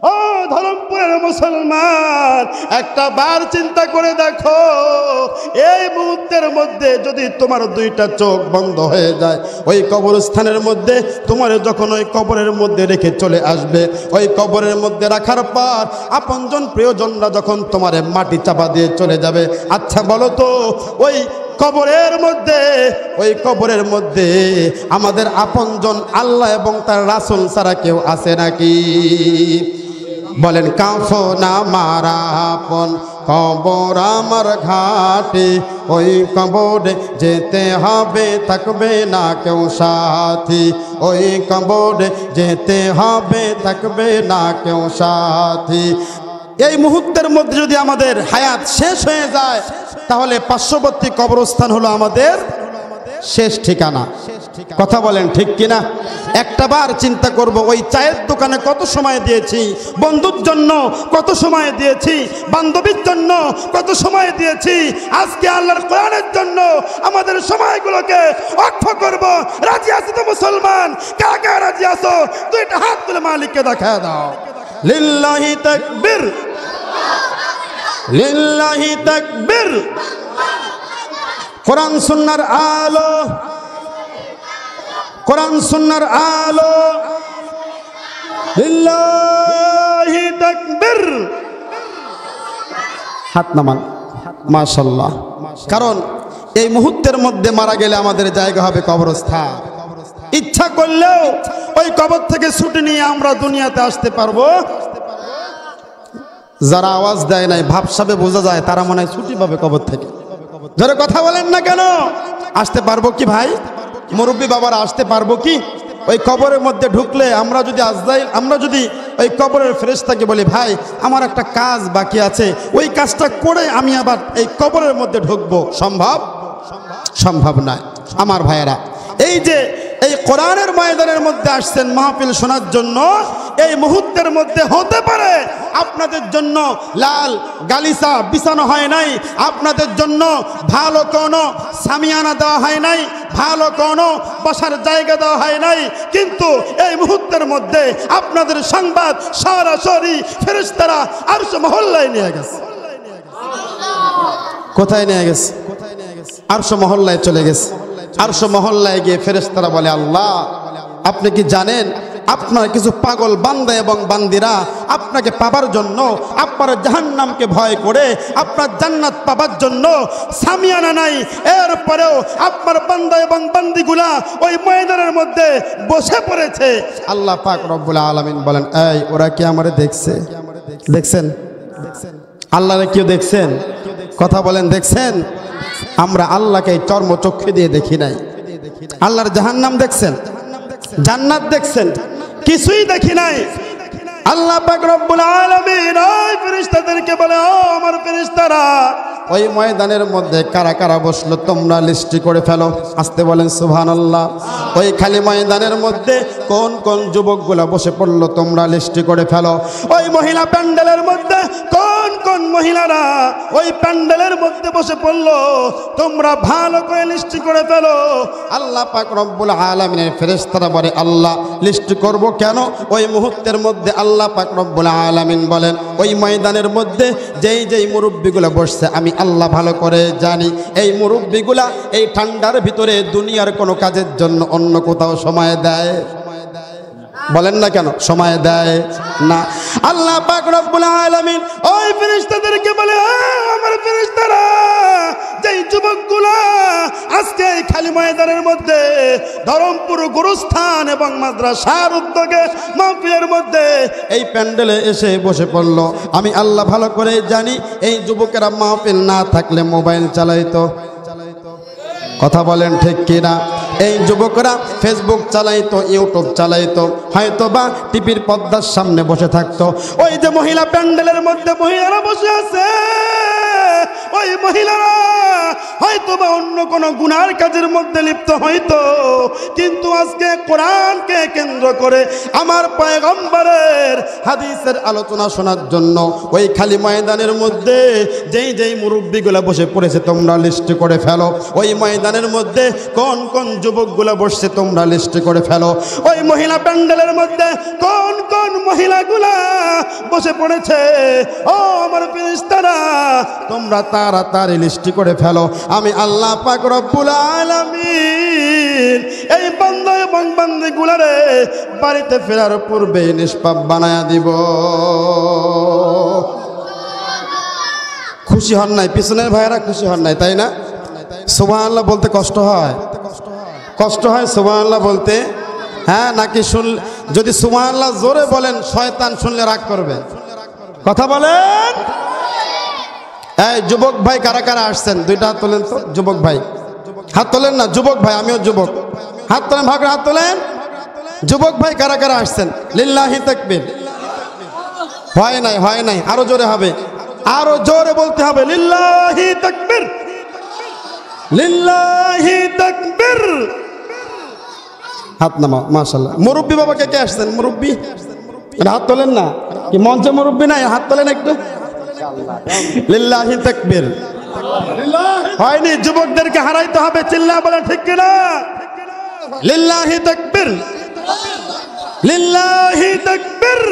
ও ধরমপুরের মুসলমান, একটা বার চিন্তা করে দেখো, এই মুহূর্তের মধ্যে যদি তোমার দুইটা চোখ বন্ধ হয়ে যায়, ওই কবরস্থানের মধ্যে তোমার যখন ওই কবরের মধ্যে রেখে চলে আসবে, ওই কবরের মধ্যে রাখার পর আপনজন প্রিয়জনরা যখন তোমার মাটি চাপা দিয়ে চলে যাবে, আচ্ছা বলো তো ওই কবরের মধ্যে আমাদের আপনজন আল্লাহ এবং তার রাসূল ছাড়া কেউ আছে নাকি? বলেন, কাফন আমার আপন, কবর আমার ঘাটে, ওই কবরে যেতে হবে, থাকবে না কেউ সাথী, ওই কবরে যেতে হবে, থাকবে না কেউ সাথী। এই মুহূর্তের মধ্যে যদি আমাদের হায়াত শেষ হয়ে যায়, তাহলে পার্শ্ববর্তী কবরস্থান হলো আমাদের শেষ ঠিকানা। কথা বলেন ঠিক কিনা? একটা বার চিন্তা করব, ওই চায়ের দোকানে কত সময় দিয়েছি, বন্ধুর জন্য কত সময় দিয়েছি, বান্ধবীর জন্য কত সময় দিয়েছি, আজকে আল্লাহর কোরআনের জন্য আমাদের সময়গুলোকে অক্ষ করব। রাজি আছো তো মুসলমান? কারা কারা রাজি আছো? দুইটা হাত তুলে মালিককে দেখা দাও। লিল্লাহি তাকবীর, লিল্লাহি তাকবীর। কোরআন সুন্নাহর আলো, কোরআন সুন্নাহর আলো, লিল্লাহি তাকবীর। হাত নামান, মাশাআল্লাহ। কারণ এই মুহূর্তের মধ্যে মারা গেলে আমাদের জায়গা হবে কবরস্থান। ইচ্ছা করলেও ওই কবর থেকে ছুটি নিয়ে আমরা দুনিয়াতে আসতে পারবো? যারা আওয়াজ দেয় নাই, ভাবসাবে বোঝা যায় তারা মনে হয় ছুটি পাবে কবর থেকে। ধরে কথা বলেন না কেন? আসতে পারবো কি ভাই? মুরব্বী বাবারা আসতে পারবো কি? ওই কবরের মধ্যে ঢুকলে আমরা যদি ওই কবরের ফেরেশতাকে বলি, ভাই আমার একটা কাজ বাকি আছে, ওই কাজটা করে আমি আবার এই কবরের মধ্যে ঢুকবো, সম্ভব? সম্ভব নয়। আমার ভাইয়েরা, এই যে এই কোরআনের ময়দানের মধ্যে আসছেন মাহফিল শোনার জন্য, এই মুহূর্তের মধ্যে হতে পারে আপনাদের জন্য লাল গালিচা বিছানো হয় নাই, আপনাদের জন্য ভালো কোনো সামিয়ানা দেওয়া হয় নাই, ভালো কোনো বসার জায়গা দেওয়া হয় নাই, কিন্তু এই মুহূর্তের মধ্যে আপনাদের সংবাদ সরাসরি ফেরেশতারা আরশ মহল্লায় নিয়ে গেছে। কোথায় নিয়ে গেছে? আরশ মহল্লায় চলে গেছে। আরশ মহল্লায় গিয়ে ফেরেশতারা বলে, আল্লাহ আপনি কি জানেন আপনার কিছু পাগল বান্দা এবং বান্দিরা আপনাকে পাবার জন্য, আপনার জাহান্নামকে ভয় করে আপনার জান্নাত পাবার জন্য সামিয়ানা নাই, এরপরেও আপনার বান্দা এবং বান্দিগুলা ওই ময়দানের মধ্যে বসে পড়েছে। আল্লাহ পাক রব্বুল আলামিন বলেন, এই ওরা কি আমারে দেখছে? দেখছেন? আল্লাহরে কেউ দেখছেন? কথা বলেন, দেখছেন? আমরা আল্লাহকে চর্মচক্ষু দিয়ে দেখি নাই। আল্লাহর জাহান্নাম দেখছেন? জান্নাত দেখছেন? কিছুই দেখি নাই। আল্লাহ পাক রব্বুল আলামিন ওই ফেরেশতাদেরকে বলে, ও আমার ফেরেশতারা, ওই ময়দানের মধ্যে কারা কারা বসলো তোমরা লিস্টি করে ফেলো। আসতে বলেন সুবহানাল্লাহ। ওই খালি ময়দানের মধ্যে কোন কোন যুবকগুলা বসে পড়লো তোমরা লিস্টি করে ফেলো। ওই মহিলা প্যান্ডেলের মধ্যে কোন কোন মহিলারা ওই প্যান্ডেলের মধ্যে বসে পড়লো তোমরা ভালো করে লিস্টি করে ফেলো। আল্লাহ পাক রব্বুল আলামিনের ফেরেশতারা বলে, আল্লাহ লিস্টি করব কেন? ওই মুহূর্তের মধ্যে আল্লাহ পাক রব্বুল আলামিন বলেন, ওই ময়দানের মধ্যে যেই যেই মুরব্বিগুলা বসছে আমি আল্লাহ ভালো করে জানি, এই মুরব্বিগুলা এই ঠান্ডার ভিতরে দুনিয়ার কোনো কাজের জন্য অন্য কোথাও সময় দেয়? বলেন না কেন? সময় দেয় না। আল্লাহ পাক রব্বুল আলামিন ওই ফেরেশতাদেরকে বলে, আমার ফেরেশতারা, যেই যুবকগুলা আজকে এই খালি ময়দানের মধ্যে ধরমপুর গুরুস্থান এবং মাদ্রাসার উদ্যোগে মাহফিলের মধ্যে এই প্যান্ডেলে এসে বসে পড়ল, আমি আল্লাহ ভালো করে জানি এই যুবকেরা মাহফিল না থাকলে মোবাইল চালাইতো। কথা বলেন ঠিক কিনা? এই যুবকরা ফেসবুক চালাইতো, ইউটিউব চালাইতো, হয়তো বা টিভির পর্দার সামনে বসে থাকতো। ওই যে মহিলা প্যান্ডেলের মধ্যে মহিলারা বসে আছে, ওই মহিলারা হয়তো বা অন্য কোনো গুনার কাজের মধ্যে লিপ্ত হইতো, কিন্তু আজকে কোরআনকে কেন্দ্র করে আমার পয়গম্বরের হাদিসের আলোচনা শোনার জন্য ওই খালি ময়দানের মধ্যে যেই যেই মুরব্বিগুলা বসে পড়েছে তোমরা লিস্ট করে ফেলো। ওই ময়দানের মধ্যে কোন কোন যুবকগুলা বসছে তোমরা লিস্ট করে ফেলো। ওই মহিলা প্যান্ডেলের মধ্যে কোন কোন মহিলাগুলা বসে পড়েছে। ও আমার ফেরেশতারা, তোমরা তাড়াতাড়ি লিস্টি করে ফেলো, আমি আল্লাহ পাক রব্বুল আলামিন এই বান্দা এবং বান্দীগুলারে বাড়িতে ফেরার পূর্বে নিষ্পাপ বানায়া দিব। খুশি হন নাই? পিছনের ভাইয়েরা খুশি হন নাই, তাই না? সুবহানাল্লাহ বলতে কষ্ট হয়, কষ্ট হয় সুবহানাল্লাহ বলতে? হ্যাঁ, নাকি যদি সুবহানাল্লাহ জোরে বলেন শয়তান শুনলে রাগ করবে? কথা বলেন। এই যুবক ভাই কারা কারা আসছেন? দুইটা হাত তোলেন তো। যুবক ভাই হাত তোলেন না? যুবক ভাই, আমিও যুবক, হাত তোলেন, ভাগ হাত তোলেন। যুবক ভাই কারা কারা আসছেন? লিল্লাহি তাকবীর। হয় নাই, হয় নাই, আরো জোরে হবে, আরো জোরে বলতে হবে। লিল্লাহি তাকবীর, লিল্লাহি তাকবীর। হাত নামাও। মাশাআল্লাহ। মুরব্বী বাবা কে কে আসছেন? মুরব্বী হাত তোলেন না? কি মঞ্চে মুরব্বী নাই? হাত তোলেন একটু। লিল্লাহি তাকবীর। হয়নি, যুবকদেরকে হারাইতে হবে, চিল্লা বলেন ঠিক কিনা? লিল্লাহি তাকবীর, লিল্লাহি তাকবীর।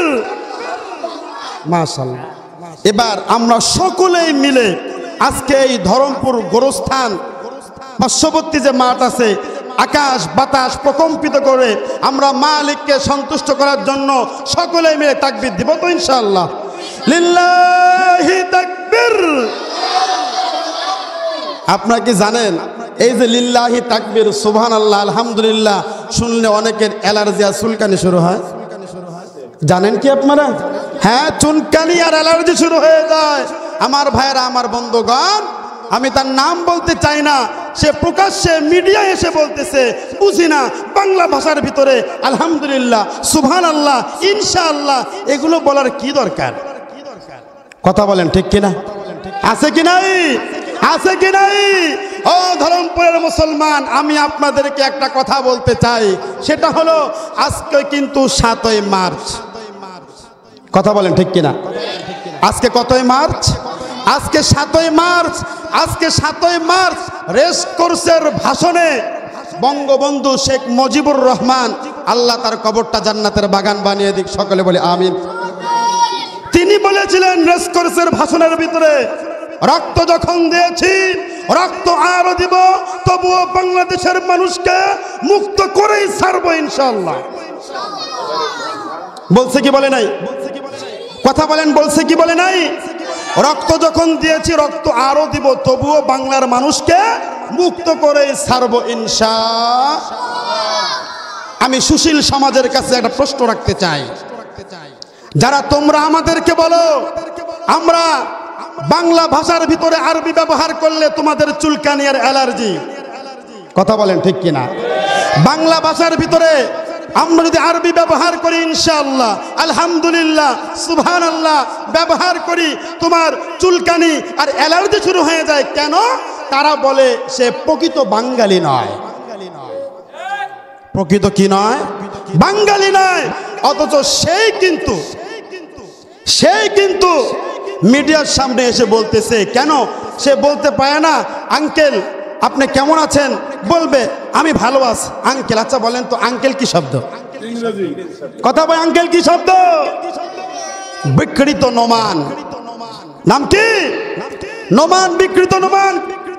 মাশাআল্লাহ। এবার আমরা সকলেই মিলে আজকে এই ধরমপুর গোরস্থান পার্শ্ববর্তী যে মাঠ আছে, আকাশ বাতাস প্রকম্পিত করে আমরা মালিককে সন্তুষ্ট করার জন্য সকলেই মিলে তাকবীর দিব তো ইনশাআল্লাহ? লিল্লাহি তাকবীর। আপনারা কি জানেন এই যে লিল্লাহি তাকবীর, সুবহানাল্লাহ, আলহামদুলিল্লাহ শুনলে অনেকের অ্যালার্জি আর চুলকানি শুরু হয়? জানেন কি আপনারা? হ্যাঁ, চুলকানি আর অ্যালার্জি শুরু হয়ে যায়। আমার ভাইয়েরা, আমার বন্ধুগণ, আমি তার নাম বলতে চাই না, সে প্রকাশ্যে মিডিয়ায় এসে বলতেছে বুঝি না বাংলা ভাষার ভিতরে আলহামদুলিল্লাহ, সুবহানাল্লাহ, ইনশাআল্লাহ এগুলো বলার কি দরকার? কথা বলেন ঠিক কিনা? আছে কি নাই? আছে কি নাই? ও ধরমপুরের মুসলমান, আমি আপনাদেরকে একটা কথা বলতে চাই, সেটা হলো আজকে কিন্তু 7ই মার্চ। কথা বলেন ঠিক কিনা? আজকে কতই মার্চ? আজকে 7ই মার্চ। আজকে 7ই মার্চ রেস কোর্সের ভাষণে বঙ্গবন্ধু শেখ মুজিবুর রহমান, আল্লাহ তার কবরটা জান্নাতের বাগান বানিয়ে দিক, সকলে বলে আমিন। তিনি বলেছিলেন রেস কোর্সের ভাষণের ভিতরে, রক্ত যখন দিয়েছি রক্ত আরো দিব, তবুও বাংলাদেশের মানুষকে মুক্ত করেই ছাড়বো ইনশাআল্লাহ। বলছে কি বলে নাই? কথা বলেন, বলছে কি বলে নাই? রক্ত যখন দিয়েছি রক্ত আরো দিব, তবুও বাংলার মানুষকে মুক্ত করে ছাড়বো ইনশাআল্লাহ। আমি সুশীল সমাজের কাছে একটা প্রশ্ন রাখতে চাই, যারা তোমরা আমাদেরকে বলো আমরা বাংলা ভাষার ভিতরে আরবি ব্যবহার করলে তোমাদের চুলকানি আর অ্যালার্জি, কথা বলেন ঠিক কিনা? বাংলা ভাষার ভিতরে আমরা যদি আরবি ব্যবহার করি ইনশাআল্লাহ, আলহামদুলিল্লাহ, সুবহানাল্লাহ ব্যবহার করি, তোমার চুলকানি আর অ্যালার্জি শুরু হয়ে যায়। কেন? তারা বলে সে প্রকৃত বাঙালি নয়। প্রকৃত কি নয়? বাঙালি নয়। অথচ সেই কিন্তু মিডিয়ার সামনে এসে বলতেছে, কেন সে বলতে পারে না আঙ্কেল আপনি কেমন আছেন? বলবে আমি ভালো আছি। আঙ্কেল, আচ্ছা বলেন তো আঙ্কেল কি শব্দ? কথা বলে, আঙ্কেল কি শব্দ? বিকৃত নোমান। নাম কি? নোমান, বিকৃত নোমান,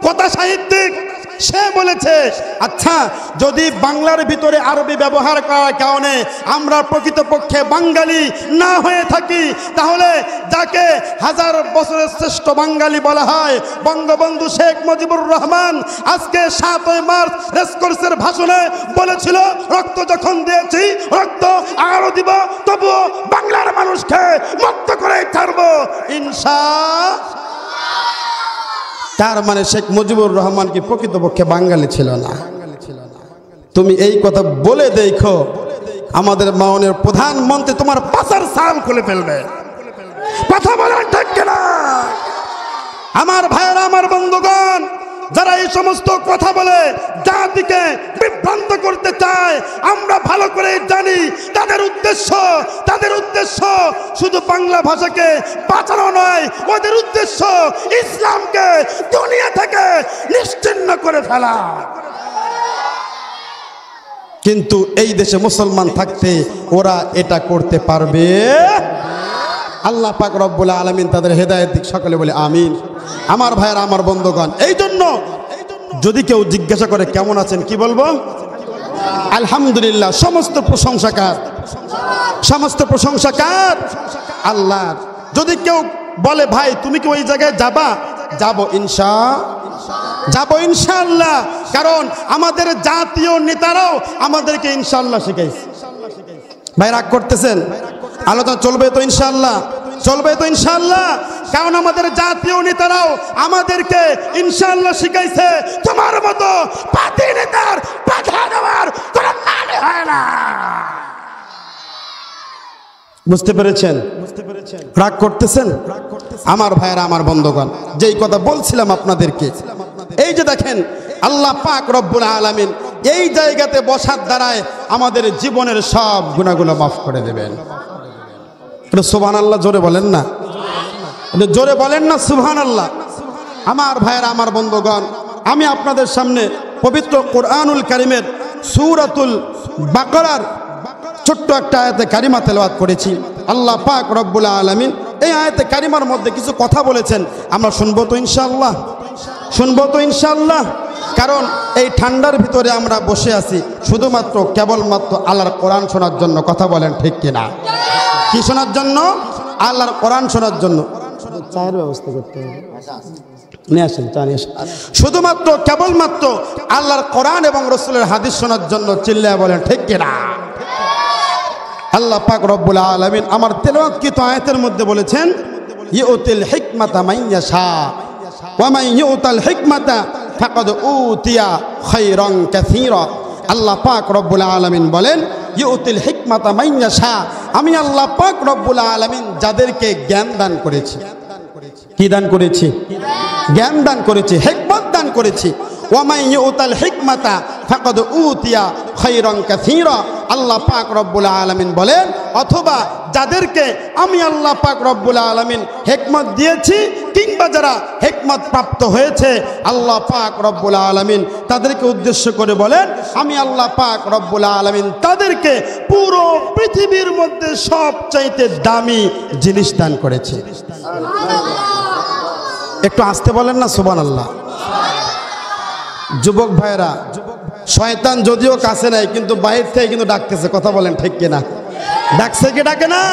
কথা সাহিত্যিক। সে বলেছে আচ্ছা যদি বাংলার ভিতরে আরবি ব্যবহার করার কারণে আমরা প্রকৃতপক্ষে বাঙালি না হয়ে থাকি, তাহলে যাকে হাজার বছরের শ্রেষ্ঠ বাঙালি বলা হয় বঙ্গবন্ধু শেখ মুজিবুর রহমান, আজকে 7ই মার্চ রেসকোর্সের ভাষণে বলেছিল রক্ত যখন দিয়েছি রক্ত আরো দিব, তবুও বাংলার মানুষকে মুক্ত করে ছাড়বো ইনশাআল্লাহ। তার মানে শেখ মুজিবুর রহমান কি প্রকৃতপক্ষে বাঙালি ছিল না? তুমি এই কথা বলে দেখো, আমাদের মাননীয় প্রধানমন্ত্রী তোমার পাছার সাল খুলে ফেলবে। কথা বলেন ঠিক কিনা? আমার ভাইয়েরা, আমার বন্ধুগণ, যারা এই সমস্ত কথা বলে জাতিকে বিভ্রান্ত করতে চায়, আমরা ভালো করে জানি তাদের উদ্দেশ্য শুধু বাংলা ভাষাকে বাঁচানো নয়, ওদের উদ্দেশ্য ইসলামকে দুনিয়া থেকে নিশ্চিহ্ন করে ফেলা। কিন্তু এই দেশে মুসলমান থাকতে ওরা এটা করতে পারবে আল্লাহ পাক রব্বুল আলামিন তাদের হেদায়েত দিক, সকলে বলে আমিন। আমার ভাইয়েরা, আমার বন্ধুগণ, এই জন্য যদি কেউ জিজ্ঞাসা করে কেমন আছেন, কি বলবো? আলহামদুলিল্লাহ। সমস্ত প্রশংসা কার? সমস্ত প্রশংসা কার? আল্লাহর। যদি কেউ বলে ভাই তুমি কি ওই জায়গায় যাবা, যাবো ইনশাআল্লাহ, কারণ আমাদের জাতীয় নেতারাও আমাদেরকে ইনশাআল্লাহ শিখাইছে। ভাই রাগ করতেছেন? আলোচনা চলবে তো ইনশাআল্লাহ? চলবে তো ইনশাআল্লাহ? কারণ আমাদের জাতীয় নেতারাও আমাদেরকে ইনশাআল্লাহ শিখাইছে তোমার মতো পাতি নেতার বাধা দেওয়ার কোনো মানে হয় না। বুঝতে পেরেছেন? রাগ করতেছেন? আমার ভাইয়েরা, আমার বন্ধুগণ, যেই কথা বলছিলাম আপনাদেরকে, এই যে দেখেন আল্লাহ পাক রব্বুল আলামিন এই জায়গাতে বসার দ্বারায় আমাদের জীবনের সব গুনাহগুলো মাফ করে দেবেন। সুবহানাল্লাহ জোরে বলেন না, জোরে বলেন না সুবহানাল্লাহ। আমার ভাইয়েরা, আমার বন্ধুগণ, আমি আপনাদের সামনে পবিত্র কোরআনুল কারীমের সূরাতুল বাকারার ছোট্ট একটা আয়াতে কারিমা তেলাওয়াত করেছি। আল্লাহ পাক রব্বুল আলামিন এই আয়াতে কারিমার মধ্যে কিছু কথা বলেছেন, আমরা শুনবো তো ইনশাআল্লাহ? শুনবো তো ইনশাআল্লাহ? কারণ এই ঠান্ডার ভিতরে আমরা বসে আছি শুধুমাত্র কেবলমাত্র আল্লাহর কোরআন শোনার জন্য। কথা বলেন ঠিক কিনা? কি শোনার জন্য? আল্লাহর কোরআন শোনার জন্য। চায়ের ব্যবস্থা করতে হবে, নিয়ে আসেন, চা নিয়ে আসেন। শুধুমাত্র কেবলমাত্র আল্লাহর কোরআন এবং রাসূলের হাদিস শোনার জন্য। চিল্লায়া বলেন ঠিক কিনা? আল্লাহ পাক রব্বুল আলামিন আমার তেলাওয়াতকৃত আয়াতের মধ্যে বলেছেন, ইউতিল হিকমাতা মান ইয়াশা ওয়া মান ইউতাল হিকমাতা ফাকাদ উতিয়া খায়রান কাসীরা। আল্লাহ পাক রব্বুল আলামিন বলেন, ইউতিল হিকমাতা মান ইয়াশা, আমি আল্লাহ পাক রব্বুল আলামিন যাদেরকে জ্ঞান দান করেছি। কি দান করেছি? জ্ঞান দান করেছি, হিকমত দান করেছি। ওয়া মান ইউতাল হিকমাতা ফাকাদ উতিয়া খায়রান কাসীরা। আল্লাহ পাক রব্বুল আলামিন বলেন, অথবা যাদেরকে আমি আল্লাহ পাক রব্বুল আলামিন হিকমত দিয়েছি, কিংবা যারা হিকমত প্রাপ্ত হয়েছে, আল্লাহ পাক রব্বুল আলামিন তাদেরকে উদ্দেশ্য করে বলেন, আমি আল্লাহ পাক রব্বুল আলামিন তাদেরকে পুরো পৃথিবীর মধ্যে সবচাইতে দামি জিনিস দান করেছে। একটু আসতে বলেন না সুবহানাল্লাহ। যুবক ভাইরা, শয়তান যদিও কাছে নাই কিন্তু বাহির থেকে কিন্তু ডাকতেছে। কথা বলেন ঠিক কিনা? ডাকছে কি ডাকে না?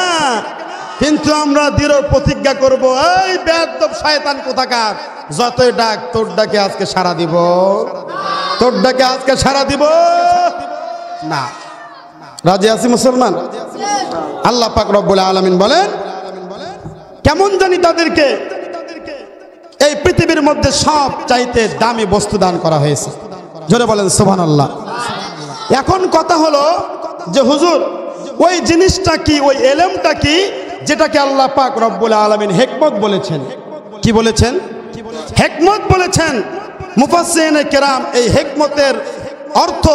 কিন্তু আমরা দৃঢ় প্রতিজ্ঞা করব, এই বেয়াদব শয়তান কোথাকার, যতই ডাক তোর ডাকে আজকে সাড়া দিব, তোর ডাকে আজকে সাড়া দিব না। রাজি আছি মুসলমান? আল্লাহ পাক রব্বুল আলামিন বলেন, কেমন জানি তাদেরকে এই পৃথিবীর মধ্যে সব চাইতে দামি বস্তু দান করা হয়েছে। জোরে বলেন সুবহানাল্লাহ। এখন কথা হলো যে হুজুর ওই জিনিসটা কি, ওই এলেমটা কি, যেটাকে আল্লাহ পাক রব্বুল আলামিন হিকমত বলেছেন? কি বলেছেন? হিকমত বলেছেন। মুফাসসিরিনে কেরাম এই হিকমতের অর্থ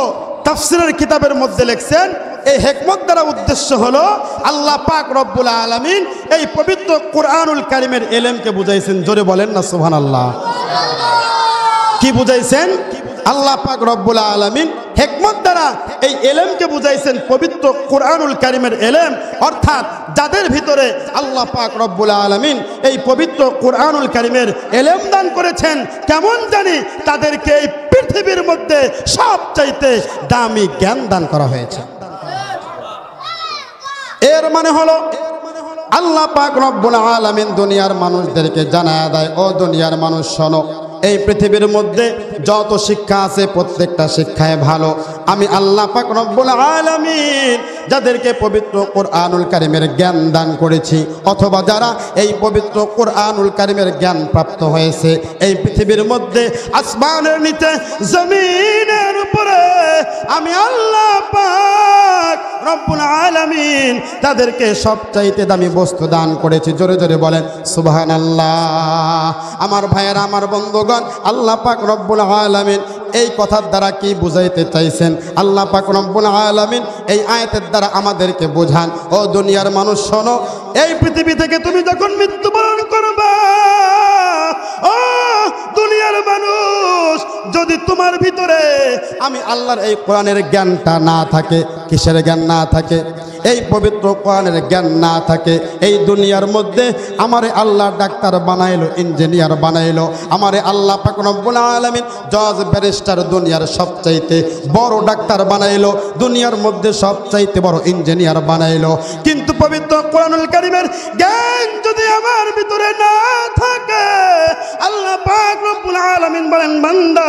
তাফসীরের কিতাবের মধ্যে লিখছেন, এই হিকমত দ্বারা উদ্দেশ্য হলো আল্লাহ পাক রব্বুল আলামিন এই পবিত্র কোরআনুল কারীমের এলেমকে বুঝাইছেন। জোরে বলেন না সুবহানাল্লাহ। কি বুঝাইছেন? আল্লাহ পাক রব্বুল আলামিন হিকমত দ্বারা এই এলেমকে বুঝাইছেন পবিত্র কোরআনুল কারীমের এলেম, অর্থাৎ যাদের ভিতরে আল্লাহ পাক রব্বুল আলামিন এই পবিত্র কোরআনুল কারীমের এলেম দান করেছেন, কেমন জানি তাদেরকে এই পৃথিবীর মধ্যে সবচাইতে দামি জ্ঞান দান করা হয়েছে। এর মানে হলো আল্লাহ পাক রব্বুল আলামিন দুনিয়ার মানুষদেরকে জানায় দেয়, ও দুনিয়ার মানুষ শোনো, এই পৃথিবীর মধ্যে যত শিক্ষা আছে প্রত্যেকটা শিক্ষায় ভালো। আমি আল্লাহ পাক রব্বুল আলামিন যাদেরকে পবিত্র কোরআনুল কারীমের জ্ঞান দান করেছি, অথবা যারা এই পবিত্র কোরআনুল কারীমের জ্ঞান প্রাপ্ত হয়েছে, এই পৃথিবীর মধ্যে আসমানের নিচে জমিনের উপরে আমি আল্লাহ পাক রব্বুল আলামিন তাদেরকে সবচাইতে দামি বস্তু দান করেছি। জোরে জোরে বলেন সুবহানাল্লাহ। আমার ভাইয়েরা, আমার বন্ধুগণ, আল্লাহ পাক রব্বুল আলামিন এই কথার দ্বারা কি বুঝাইতে চাইছেন? আল্লাহ পাক রব্বুল আলামিন এই আয়াতের দ্বারা আমাদেরকে বোঝান, ও দুনিয়ার মানুষ শোনো, এই পৃথিবী থেকে তুমি যখন মৃত্যুবরণ করবা, ও দুনিয়ার মানুষ, যদি তোমার ভিতরে আমি আল্লাহর এই কোরআনের জ্ঞানটা না থাকে, কিসের জ্ঞান না থাকে? এই পবিত্র কোরআনের জ্ঞান না থাকে, এই দুনিয়ার মধ্যে আমারে আল্লাহ ডাক্তার বানাইলো, ইঞ্জিনিয়ার বানাইলো, আমারে আল্লাহ পাক রব্বুল আলামিন জজ ব্যারিস্টার দুনিয়ার সবচাইতে বড় ডাক্তার বানাইলো, দুনিয়ার মধ্যে সবচাইতে বড় ইঞ্জিনিয়ার বানাইলো, কিন্তু পবিত্র কোরআনুল কারীমের জ্ঞান যদি আমার ভিতরে না থাকে, আল্লাহ পাক রব্বুল আলামিন বলেন বান্দা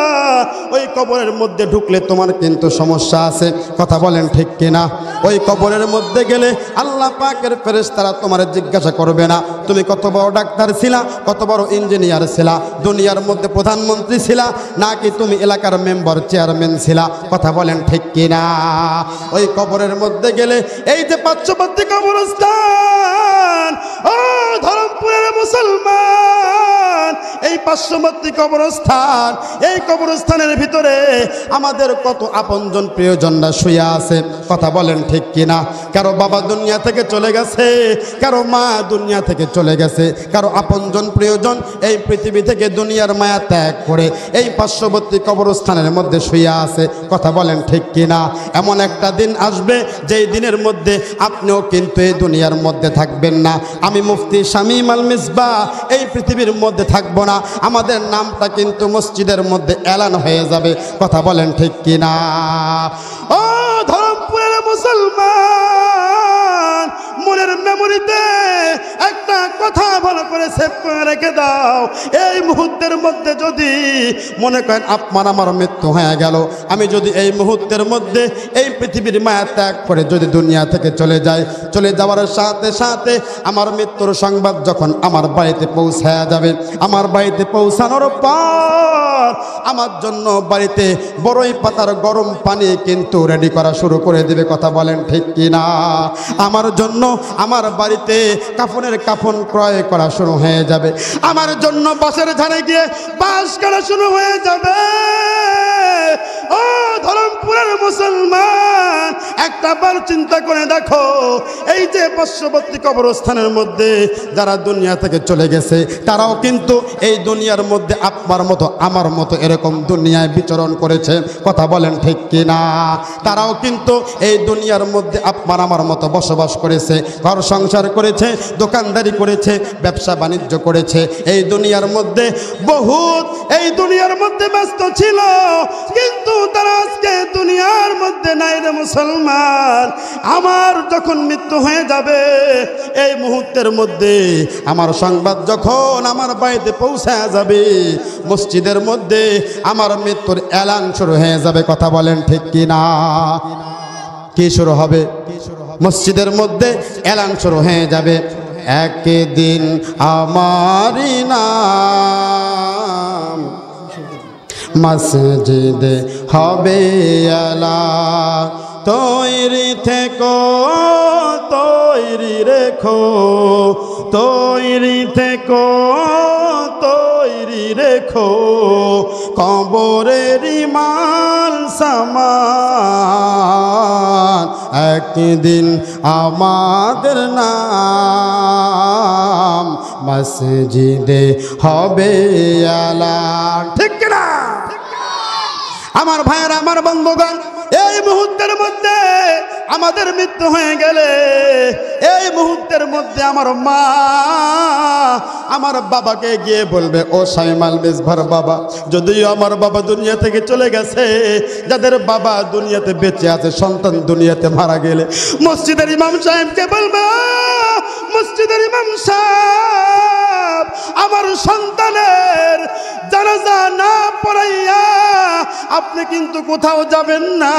ওই কবরের মধ্যে ঢুকলে তোমার কিন্তু সমস্যা আছে। কথা বলেন ঠিক কিনা? ওই কবরের মধ্যে গেলে আল্লাহ পাকের ফেরেশতারা তোমার জিজ্ঞাসা করবে না তুমি কত বড় ডাক্তার ছিলা, কত বড় ইঞ্জিনিয়ার ছিলা, দুনিয়ার মধ্যে প্রধানমন্ত্রী ছিলা, নাকি তুমি এলাকার মেম্বার চেয়ারম্যান ছিলা। কথা বলেন ঠিক কিনা? ওই কবরের মধ্যে গেলে এই যে পার্শ্ববর্তী কবরস্থান, ও ধরমপুরের মুসলমান, এই পার্শ্ববর্তী কবরস্থান, এই কবরস্থানের ভিতরে আমাদের কত আপনজন প্রিয়জনরা শুয়ে আছে। কথা বলেন ঠিক কিনা? কারো বাবা দুনিয়া থেকে চলে গেছে, কারো মা দুনিয়া থেকে চলে গেছে, কারো আপনজন প্রিয়জন এই পৃথিবী থেকে দুনিয়ার মায়া ত্যাগ করে এই পার্শ্ববর্তী কবরস্থানের মধ্যে শুয়ে আছে। কথা বলেন ঠিক কিনা? এমন একটা দিন আসবে যেই দিনের মধ্যে আপনিও কিন্তু এই দুনিয়ার মধ্যে থাকবেন না। আমি মুফতি শামীম আল মিসবাহ এই পৃথিবীর মধ্যে থাকবো না, আমাদের নামটা কিন্তু মসজিদের মধ্যে এলান হয়ে যাবে। কথা বলেন ঠিক কিনা? ও ধরমপুরের মুসলমান, মনের মেমোরিতে একটা কথা ভালো করে সেভ করে রেখে দাও। এই মুহূর্তের মধ্যে যদি মনে করেন আপনার আমার মৃত্যু হয়ে গেল, আমি যদি এই মুহূর্তের মধ্যে এই পৃথিবীর মায়া ত্যাগ করে যদি দুনিয়া থেকে চলে যাই, চলে যাওয়ার সাথে সাথে আমার মৃত্যুর সংবাদ যখন আমার বাড়িতে পৌঁছায়া যাবে, আমার বাড়িতে পৌঁছানোর পর আমার জন্য বাড়িতে বড়ই পাতার গরম পানি কিন্তু রেডি করা শুরু করে দেবে। কথা বলেন ঠিক কিনা? আমার জন্য আমার বাড়িতে কাফনের কাফন ক্রয় করা শুরু হয়ে যাবে, আমার জন্য বাঁশের ঝাড়ে গিয়ে বাঁশ কাটা শুরু হয়ে যাবে। ও ধরমপুরের মুসলমান, একটা বার চিন্তা করে দেখো, এই যে পার্শ্ববর্তী কবরস্থানের মধ্যে যারা দুনিয়া থেকে চলে গেছে, তারাও কিন্তু এই দুনিয়ার মধ্যে আপনার মতো আমার মতো এরকম দুনিয়ায় বিচরণ করেছে। কথা বলেন ঠিক কিনা? তারাও কিন্তু এই দুনিয়ার মধ্যে আপনার আমার মতো বসবাস করেছে, ঘর সংসার করেছে, দোকানদারি করেছে, ব্যবসা বাণিজ্য করেছে। এই দুনিয়ার মধ্যে বহুত এই দুনিয়ার মধ্যে ব্যস্ত ছিল, কিন্তু তারা আজকে দুনিয়ার মধ্যে নাই রে মুসলমান। আমার যখন মৃত্যু হয়ে যাবে, এই মুহূর্তের মধ্যে আমার সংবাদ যখন আমার বাড়িতে পৌঁছায় যাবে, মসজিদের মধ্যে আমার মৃত্যুর এলান শুরু হয়ে যাবে। কথা বলেন ঠিক কিনা? কি শুরু হবে? মসজিদের মধ্যে এলান শুরু হয়ে যাবে, একদিন আমারই নাম মসজিদে হবে এলান। তৈরি থেকো, তৈরি রেখো, তৈরি থেকো, তৈরি রেখো, কবরের মাল সামান, একদিন আমাদের নাম মসজিদে হবে এলান। ঠিক না? আমার ভাইয়েরা, আমার বন্ধুগণ, এই মুহূর্তের মধ্যে আমাদের মৃত্যু হয়ে গেলে, এই মুহূর্তের মধ্যে আমার মা আমার বাবাকে গিয়ে বলবে, ও শামীম আল মিসবাহর বাবা, যদিও আমার বাবা দুনিয়া থেকে চলে গেছে, যাদের বাবা দুনিয়াতে বেঁচে আছে, সন্তান দুনিয়াতে মারা গেলে মসজিদের ইমাম সাহেবকে বলবে, মসজিদের ইমাম সাহেব, আমার সন্তানের জানাজা না পড়াইয়া আপনি কিন্তু কোথাও যাবেন না।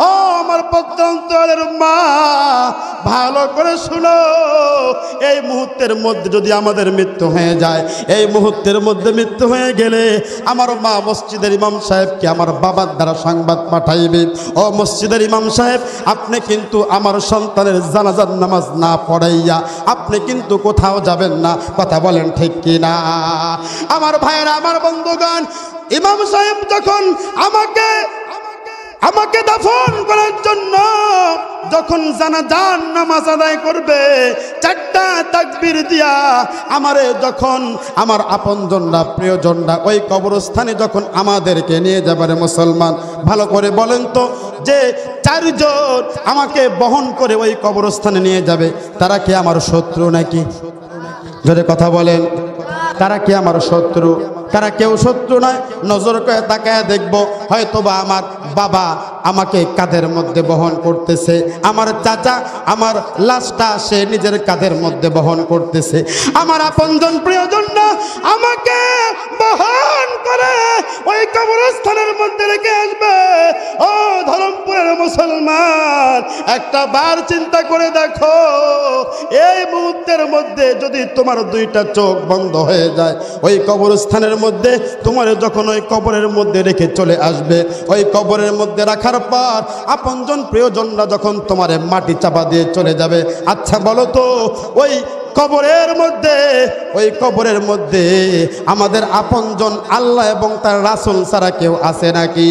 ও আমার প্রত্যন্তরের মা, ভালো করে শুনো, এই মুহূর্তের মধ্যে যদি আমাদের মৃত্যু হয়ে যায়, এই মুহূর্তের মধ্যে মৃত্যু হয়ে গেলে আমার মা মসজিদের ইমাম সাহেবকে আমার বাবার দ্বারা সংবাদ পাঠাইবে, ও মসজিদের ইমাম সাহেব, আপনি কিন্তু আমার সন্তানের জানাজার নামাজ না পড়াইয়া আপনি কিন্তু কোথাও যাবেন না। কথা বলেন ঠিক কিনা? আমার ভাইয়েরা, আমার বন্ধুগণ, ইমাম সাহেব যখন আমাকে আমাকে দাফন করার জন্য যখন জানাজার নামাজ আদায় করবে, 4টা তাকবীর দিয়া আমারে যখন আমার আপনজনরা প্রিয়জনরা ওই কবরস্থানে যখন আমাদেরকে নিয়ে যাবে, মুসলমান ভালো করে বলেন তো, যে 4 জন আমাকে বহন করে ওই কবরস্থানে নিয়ে যাবে, তারা কি আমার শত্রু নাকি? জোরে কথা বলেন, তারা কি আমার শত্রু? তারা কেউ শত্রু নয়। নজর করে তাকায় দেখব, হয়তোবা আমার বাবা আমাকে কাঁধের মধ্যে বহন করতেছে, আমার চাচা আমার লাশটা সে নিজের কাঁধের মধ্যে বহন করতেছে, আমার আপনজন প্রিয়জনরা আমাকে বহন করে ওই কবরস্থানের মধ্যে রেখে আসবে। ও ধরমপুরের মুসলমান, একটা বার চিন্তা করে দেখো, এই মুহূর্তের মধ্যে যদি তোমার 2টা চোখ বন্ধ হয়ে যায়, ওই কবরস্থানের মধ্যে তোমার যখন ওই কবরের মধ্যে রেখে চলে আসবে, ওই কবরের মধ্যে রাখার পর আপনজন প্রিয়জনরা যখন তোমার মাটি চাপা দিয়ে চলে যাবে, আচ্ছা বলো তো ওই কবরের মধ্যে আমাদের আপনজন আল্লাহ এবং তার রাসূল ছাড়া কেউ আছে নাকি?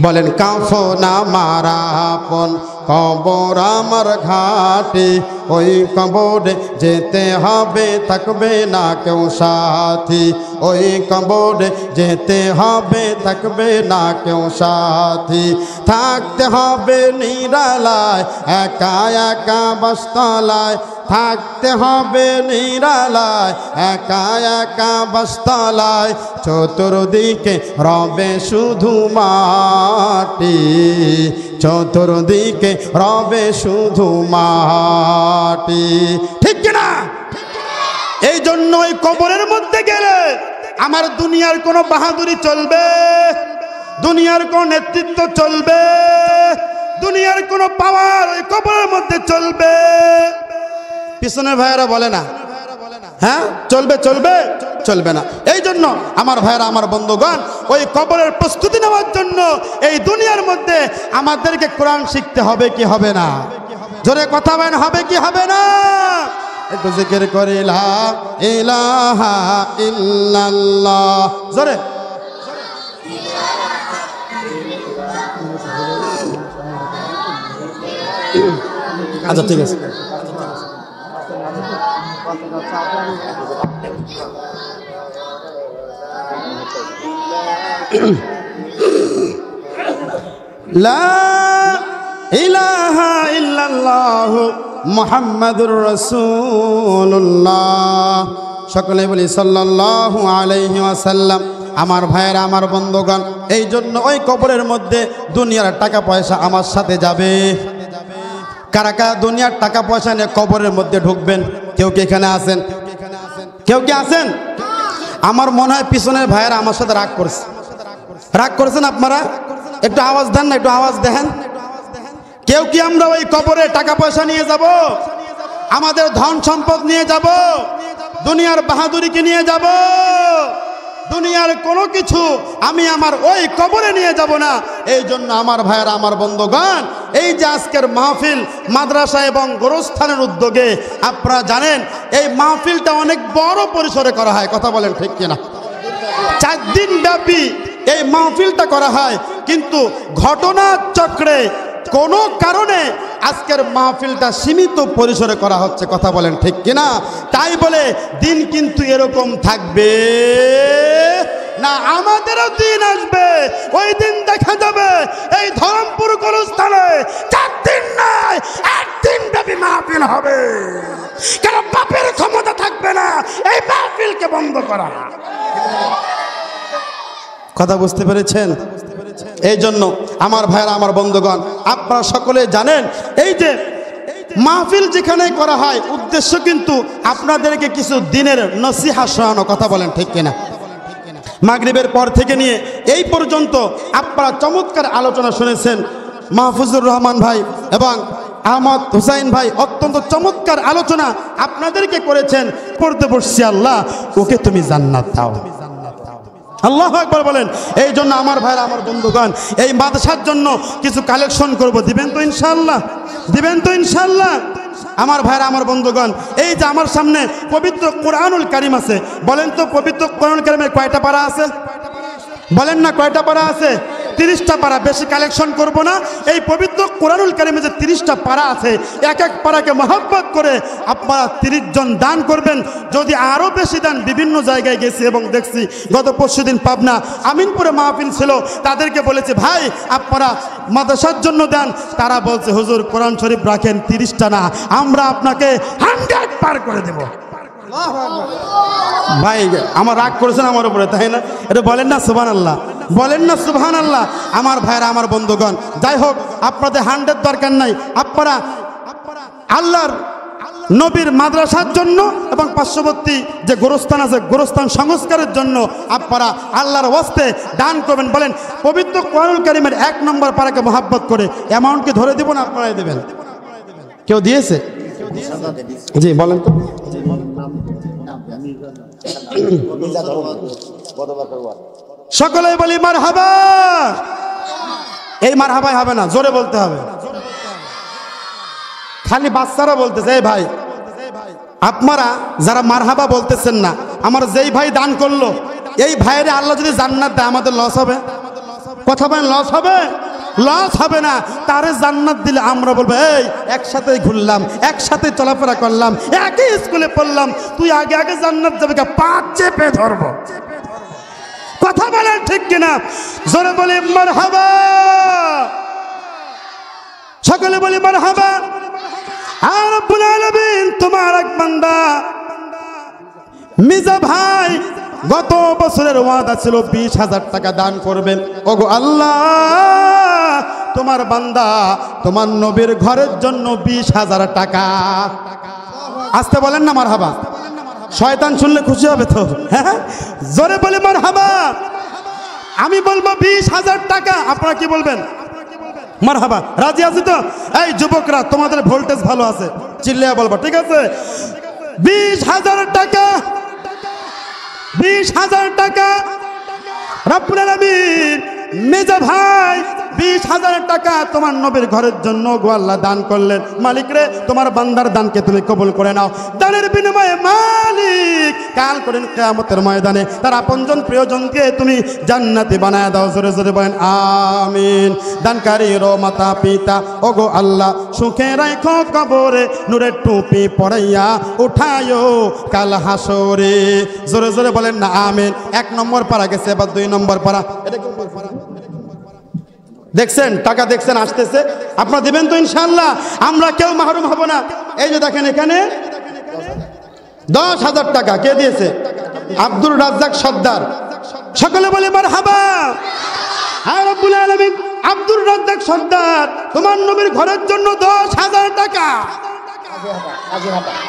বলেন, কাফন আমার আপন, কবর আমার ঘাটে, ওই কবরে যেতে হবে, থাকবে না কেউ সাথী, ওই কবরে যেতে হবে, থাকবে না কেউ সাথী, থাকতে হবে নিরালায়, একা একা বাসতলায়, থাকতে হবে নিরালায়, একা একা বাসতলায়, চতুর্দিকে রবে শুধু মাটি, চতুর্দিকে রবে শুধু মাটি, ঠিক কিনা? এই জন্য ওই কবরের মধ্যে গেলে আমার দুনিয়ার কোনো বাহাদুরি চলবে, দুনিয়ার কোন নেতৃত্ব চলবে, দুনিয়ার কোন পাওয়ার ওই কবরের মধ্যে চলবে? পিছনের ভাইয়েরা বলে না, হ্যাঁ চলবে, চলবে চলবে না। এই জন্য আমার ভাইয়েরা, আমার বন্ধুগণ, ওই কবরের প্রস্তুতি নেওয়ার জন্য এই দুনিয়ার মধ্যে আমাদেরকে কোরআন শিখতে হবে কি হবে না? জোরে কথা বলেন, হবে কি হবে না? একটু জিকির করি লা ইলাহা ইল্লাল্লাহ, জোরে। আচ্ছা ঠিক আছে। লা ইলাহা ইল্লাল্লাহু মুহাম্মাদুর রাসূলুল্লাহ। সকলে বলি সাল্লাল্লাহু আলাইহি ওয়াসাল্লাম। আমার ভাইয়েরা, আমার বন্ধুগণ, এই জন্য ওই কবরের মধ্যে দুনিয়ার টাকা পয়সা আমার সাথে যাবে। কারা কারা দুনিয়ার টাকা পয়সা নিয়ে কবরের মধ্যে ঢুকবেন? কেউ কি এখানে আছেন? কেউ কি আছেন? আমার মনে হয় পিছনের ভাইয়েরা আমার সাথে রাগ করছে। রাগ করছেন আপনারা? একটু আওয়াজ দেন না, একটু আওয়াজ দেখেন। কেউ কি আমরা ওই কবরে টাকা পয়সা নিয়ে যাব? আমাদের ধন সম্পদ নিয়ে যাব? দুনিয়ার বাহাদুরিকে নিয়ে যাব? দুনিয়ার কোনো কিছু আমি আমার ওই কবরে নিয়ে যাব না। এই জন্য আমার ভাইয়েরা, আমার বন্ধুগণ, এই যে আজকের মাহফিল মাদ্রাসা এবং গোরস্থানের উদ্যোগে, আপনারা জানেন এই মাহফিলটা অনেক বড় পরিসরে করা হয়, কথা বলেন ঠিক কিনা? 4 দিন ব্যাপী এই মাহফিলটা করা হয়, কিন্তু ঘটনার চক্রে কোনো কারণে আজকের মাহফিলটা সীমিত পরিসরে করা হচ্ছে, কথা বলেন ঠিক কিনা? তাই বলে দিন কিন্তু এরকম থাকবে না, আমাদেরও দিন আসবে। ওই দিন দেখা যাবে এই ধরমপুর গোরস্থানে 4 দিন নয়, 1 দিন ব্যাপী মাহফিল হবে। কারণ বাপের ক্ষমতা থাকবে না এই মাহফিলকে বন্ধ করা। কথা বুঝতে পেরেছেন? এই জন্য আমার ভাইরা, আমার বন্ধুগণ, আপনারা সকলে জানেন এই যে মাহফিল যেখানে করা হয়, উদ্দেশ্য কিন্তু আপনাদেরকে কিছু দিনের নসিহা শোনানো, কথা বলেন ঠিক কিনা? মাগরিবের পর থেকে নিয়ে এই পর্যন্ত আপনারা চমৎকার আলোচনা শুনেছেন। মাহফুজুর রহমান ভাই এবং আহমদ হুসাইন ভাই অত্যন্ত চমৎকার আলোচনা আপনাদেরকে করেছেন। পড়তে বসছি, আল্লাহ ওকে তুমি জান্নাত দাও, আল্লাহু আকবার বলেন। এই জন্য আমার ভাইরা, আমার বন্ধুগণ, এই মাদ্রাসার জন্য কিছু কালেকশন করব, দিবেন তো ইনশাআল্লাহ? দিবেন তো ইনশাআল্লাহ? আমার ভাইরা, আমার বন্ধুগণ, এই যে আমার সামনে পবিত্র কোরআনুল কারীম আছে, বলেন তো পবিত্র কোরআনুল কারীমের কয়টা পারা আছে? বলেন না, কয়টা পারা আছে? 30টা পারা, বেশি কালেকশন করব না। এই পবিত্র কোরআনুল কারীমে যে 30টা পারা আছে, এক এক পারাকে মহব্বত করে আপনারা 30 জন দান করবেন। যদি আরও বেশি দান, বিভিন্ন জায়গায় গেছি এবং দেখছি, গত পরশুদিন পাবনা আমিনপুরে মাহফিল ছিল, তাদেরকে বলেছে ভাই আপনারা মাদ্রাসার জন্য দেন, তারা বলছে হুজুর কোরআন শরীফ রাখেন, 30টা না, আমরা আপনাকে 100 পার করে দেব। ভাই আমার রাগ করেছেন আমার উপরে, তাই না? এটা বলেন না সুবহানাল্লাহ, বলেন না সুবহানাল্লাহ। আমার ভাইরা, আমার বন্ধুগণ, যাই হোক আপনাদের 100 দরকার নাই, আপনারা আল্লাহর নবীর মাদ্রাসার জন্য এবং পার্শ্ববর্তী যে গোরস্থান আছে, গোরস্থান সংস্কারের জন্য আপনারা আল্লাহর ওয়াস্তে দান করবেন। বলেন পবিত্র কোরআনুল কারীমের 1 নম্বর পারাকে মহব্বত করে অ্যামাউন্ট কি ধরে দিব না আপনারাই দেবেন? কেউ দিয়েছে? জি বলেন তো। সকলেই বলি মারহাবা। এই মারহাবাই হবে না, জোরে বলতে হবে। খালি বাচ্চারা বলতেছে। এই ভাই আপনারা যারা মারহাবা বলতেছেন না, আমার যেই ভাই দান করলো, এই ভাইয়ের আল্লাহ যদি জান্নাত দেয়, আমাদের লস হবে? কথা বলেন, লস হবে? লস হবে না। তারে জান্নাত দিলে আমরা বলবো এই একসাথে ঘুরলাম, একসাথে চলাফেরা করলাম, একই স্কুলে পড়লাম, তুই আগে আগে জান্নাত যাবে, পাঁচ চেপে ধরবো। কথা বলেন ঠিক কিনা? জোরে বলি মারহাবা। সকলে বলি মারহাবা। আর রব্বুল আলামিন তোমার এক বান্দা মির্জা ভাই গত বছরের ওয়াদা ছিল 20,000 টাকা দান করবেন। ওগো আল্লাহ, তোমার বান্দা তোমার নবীর ঘরের জন্য 20,000 টাকা। আসতে বলেন না মারহাবা। শয়তান শুনলে খুশি হবে তো? হ্যাঁ, জোরে বলে মারহাবা। আমি বলবো 20,000 টাকা, আপনারা কি বলবেন? মারহাবা। রাজি আছি তো? এই যুবকরা, তোমাদের ভোল্টেজ ভালো আছে, চিল্লিয়ে বলবো, ঠিক আছে? 20,000 টাকা, 20,000 টাকা রব্বুল আলামিন মেজা ভাই 20,000 টাকা তোমার নবীর ঘরের জন্য গো আল্লাহ দান করলেন। মালিক রে, তোমার বান্দার দানকে তুমি কবুল করে নাও। দানের বিনিময়ে মালিক কাল করেন কিয়ামতের ময়দানে তার আপনজন প্রিয়জনকে তুমি জান্নাতি বানায় দাও। জোরে জোরে বলেন আমিন। দানকারীর মাতা পিতা ওগো আল্লাহ সুখে রাখো কবরে, নূরের টুপি পরাইয়া উঠায়ো কাল হাসরে। জোরে জোরে বলেন না আমিন। 1 নম্বর পারা গেছে, এবার 2 নম্বর পারা। এটা কি পারা? দেখছেন টাকা, দেখছেন আসতেছে। আপনারা দিবেন তো ইনশাআল্লাহ? আমরা কেউ মাহরুম হব না। এই যে দেখেন এখানে 10,000 টাকা কে দিয়েছে? আব্দুর রাজ্জাক সর্দার। সকলে বলে মারহাবা। হ্যাঁ রব্বুল আলামিন আব্দুর রাজ্জাক সর্দার তোমার নবীর ঘরের জন্য 10,000 টাকা।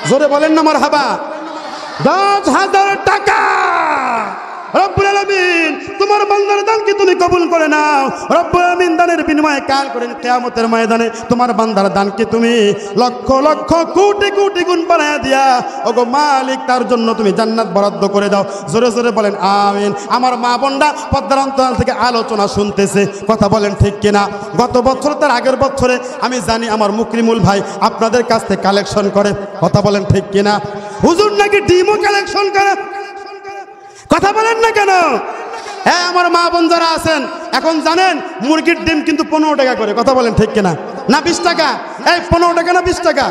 জোরে বলেন না মারহাবা। 10,000 টাকা রব্বুল আলামিন তোমার বান্দার দানকে তুমি কবুল করে নাও। রব্বুল আলামিন দানের বিনিময়ে কাল করেন কিয়ামতের ময়দানে তোমার বান্দার দানকে তুমি লক্ষ লক্ষ কোটি কোটি গুণ বাড়ায়া দিয়া ওগো মালিক তার জন্য তুমি জান্নাত বরাদ্দ করে দাও। জোরে জোরে বলেন আমিন। আমার মা বোনরা পর্দার অন্তরাল থেকে আলোচনা শুনতেছে, কথা বলেন ঠিক কিনা? গত বছর তার আগের বছরে আমি জানি আমার মুকরিমুল ভাই আপনাদের কাছ থেকে কালেকশন করে, কথা বলেন ঠিক কিনা? হুজুর নাকি ডিমও কালেকশন করে, কথা বলেন না কেন? হ্যাঁ আমার মা বোন যারা আছেন এখন জানেন মুরগির ডিম কিন্তু 15 টাকা করে, কথা বলেন ঠিক কিনা? না 20 টাকা? এই 15 টাকা না 20 টাকা?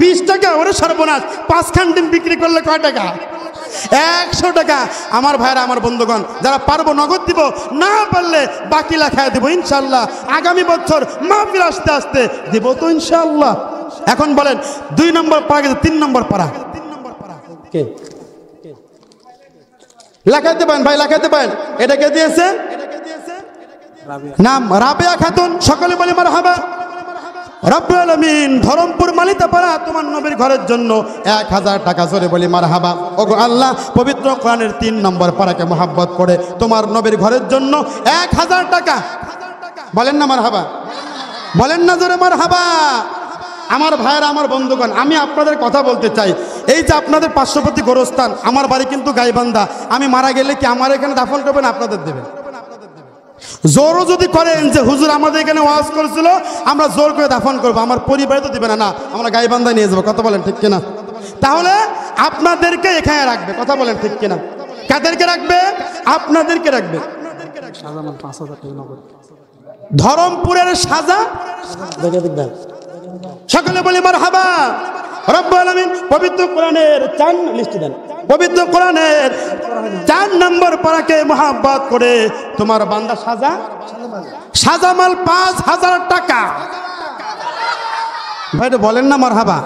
20 টাকা। ওরে সর্বনাশ, 5 খান ডিম বিক্রি করলে কয় টাকা? 100 টাকা। আমার ভাইরা, আমার বন্ধুগণ, যারা পারবো নগদ দিব, না পারলে বাকি লেখায় দিব ইনশাআল্লাহ। আগামী বছর মাহফিল আসতে আসতে দিব তো ইনশাআল্লাহ। এখন বলেন 2 নম্বর পারা গেছে, 3 নম্বর পারা কে লেখাইতে পারেন? ভাই লেখাইতে পারেন। এটা কে দিয়েছে? নাম রাবেয়া খাতুন। সকলে বলে মারহাবা। রব্বুল আলামিন ধরমপুর মালিতাপাড়া তোমার নবীর ঘরের জন্য 1000 টাকা। জোরে বলি মারহাবা। ওগো আল্লাহ পবিত্র কোরআনের 3 নম্বর পারাকে মহব্বত করে তোমার নবীর ঘরের জন্য 1000 টাকা। বলেন না মারহাবা, বলেন না জোরে মারহাবা। আমার ভাইয়েরা, আমার বন্ধুগণ, আমি আপনাদের কথা বলতে চাই। এই যে আপনাদের পার্শ্ববর্তী গোরস্থান, আমার বাড়ি কিন্তু গাইবান্ধা। আমি মারা গেলে কি আমার এখানে দাফন করবেন? আপনাদের দেবেন? জোরও যদি করেন যে হুজুর আমাদের এখানে ওয়াজ করেছিল, আমরা জোর করে দাফন করবো, আমার পরিবারে তো দিবে না, না আমরা গাইবান্ধায় নিয়ে যাবো, কথা বলেন ঠিক কিনা? তাহলে আপনাদেরকে এখানে রাখবে, কথা বলেন ঠিক কিনা? কাদেরকে রাখবে? আপনাদেরকে রাখবে। ধরমপুরের সাজা সকলে বলি মারহাবা। রব্বুল আলামিন পবিত্র কোরআনের 4 লিস্ট দেন, পবিত্র কোরআনের 4 নম্বর পারাকে মহব্বত করে তোমার বান্দা সাজামাল 5000 টাকা। ভাই বলেন না মারহাবা।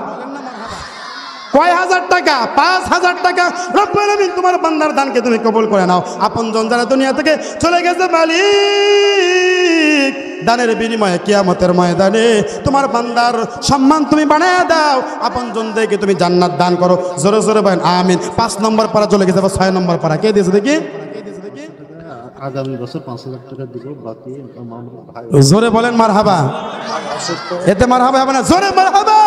কয় হাজার টাকা? 5000 টাকা। রব্বুল আলামিন তোমার বান্দার দানকে তুমি কবুল করে নাও। আপনজন যারা দুনিয়া থেকে চলে গেছে মালিক, দানের বিনিময়ে কিয়ামতের ময়দানে তোমার বান্দার সম্মান তুমি বানায় দাও। আপনজনদেরকে তুমি জান্নাত দান করো। জোরে জোরে বলেন আমিন। 5 নম্বর পারা চলে গেছে, 6 নম্বর পারা কে দিয়েছে দেখি? আগামী বছর 5000 টাকা দিব, বাকি ভাই জোরে বলেন মারহাবা। এতে মারহাবা হবে না, জোরে মারহাবা।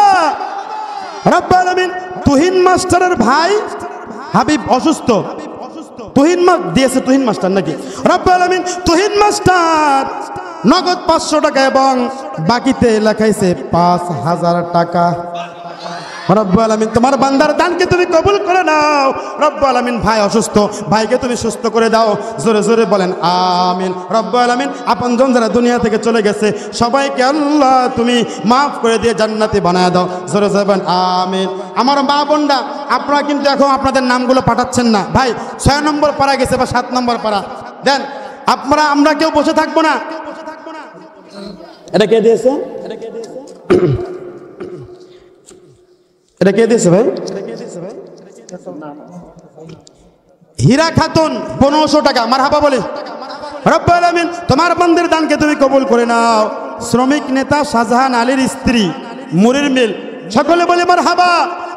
রব্বুল আলামিন তুহিন মাস্টারের ভাই হাবিব অসুস্থ, তুহিন দিয়েছে তুহিন মাস্টার নাকি? রব্বুল আলামিন তুহিন মাস্টার নগদ 500 টাকা এবং বাকিতে লেখাইছে 5000 টাকা। রব্বুল আলামিন তোমার বান্দার দানকে তুমি কবুল করে নাও। রব্বুল আলামিন ভাই অসুস্থ, ভাইকে তুমি সুস্থ করে দাও। জোরে জোরে বলেন আমিন। রব্বুল আলামিন আপনজন যারা দুনিয়া থেকে চলে গেছে সবাইকে আল্লাহ তুমি মাফ করে দিয়ে জান্নাতি বানায় দাও। জোরে জোরে বলেন আমিন। আমার মা বোনরা আপনারা কিন্তু এখন আপনাদের নামগুলো পাঠাচ্ছেন না। ভাই 6 নম্বর পারা গেছে বা 7 নম্বর পারা দেন। আপনারা আমরা কেউ বসে থাকবো না। এটা কে দিয়েছে? এটা কে দিয়েছে ভাই? হীরা খাতুন 1500 টাকা। মারহাবা বলে। রব্বুল আলামিন তোমার বান্দার দানকে তুমি কবুল করে নাও। শ্রমিক নেতা শাহজাহান আলীর স্ত্রী মুরির মিল, সকলে বলে মারহাবা।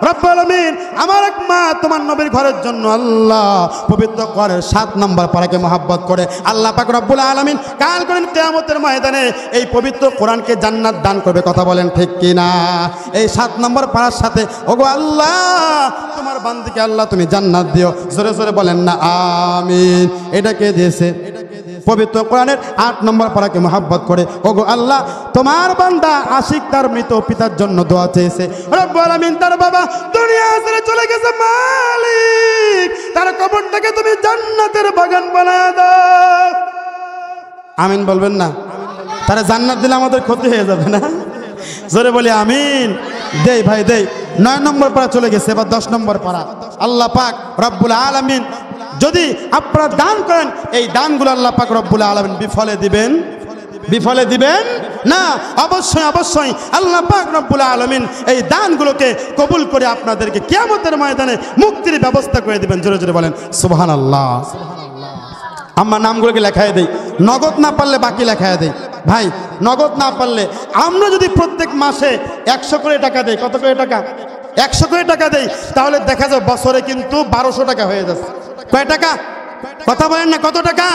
রব্বুল আলামিন আমার এক মা তোমার নবীর ঘরের জন্য আল্লাহ পবিত্র কোরআনের 7 নম্বর পারাকে মহব্বত করে আল্লাহ পাক রব্বুল আলামিন কাল করেন কিয়ামতের ময়দানে এই পবিত্র কোরআনকে জান্নাত দান করবে। কথা বলেন ঠিক কিনা? এই 7 নম্বর পারার সাথে ওগো আল্লাহ তোমার বান্দাকে আল্লাহ তুমি জান্নাত দিও। জোরে জোরে বলেন না আমিন। এটা কে দিয়েছে? পবিত্র কোরআনের 8 নম্বর পারাকে মহব্বত করে ওগো আল্লাহ তোমার বান্দা আশিক তার মৃত পিতার জন্য দোয়া চেয়েছে। রব্বুল আলামিন তার বাবা দুনিয়া ছেড়ে চলে গেছে মালিক, তার কবরটাকে তুমি জান্নাতের বাগান বানায় দাও। আমিন বলবেন না? তারা জান্নাত দিলে আমাদের ক্ষতি হয়ে যাবে না? জোরে বলি আমিন। দেই ভাই দেই। 9 নম্বর পারা চলে গেছে, এবার 10 নম্বর পারা। আল্লাহ পাক রব্বুল আলামিন যদি আপনারা দান করেন এই দানগুলো আল্লাহ পাক রব্বুল আলামিন বিফলে দিবেন? বিফলে দিবেন না। অবশ্যই অবশ্যই আল্লাহ পাক রব্বুল আলামিন এই দানগুলোকে কবুল করে আপনাদেরকে কিয়ামতের ময়দানে মুক্তির ব্যবস্থা করে দিবেন। জোরে জোরে বলেন সুবহানাল্লাহ। আমার নামগুলোকে লেখায় দেই, নগদ না পারলে বাকি লেখায় দেই। ভাই নগদ না পারলে আমরা যদি প্রত্যেক মাসে 100 করে টাকা দেই, কত করে টাকা? 100 করে টাকা দেই, তাহলে দেখা যায় বছরে কিন্তু 1200 টাকা হয়ে যাচ্ছে। কয় টাকা? কথা বলেন না, কত টাকা?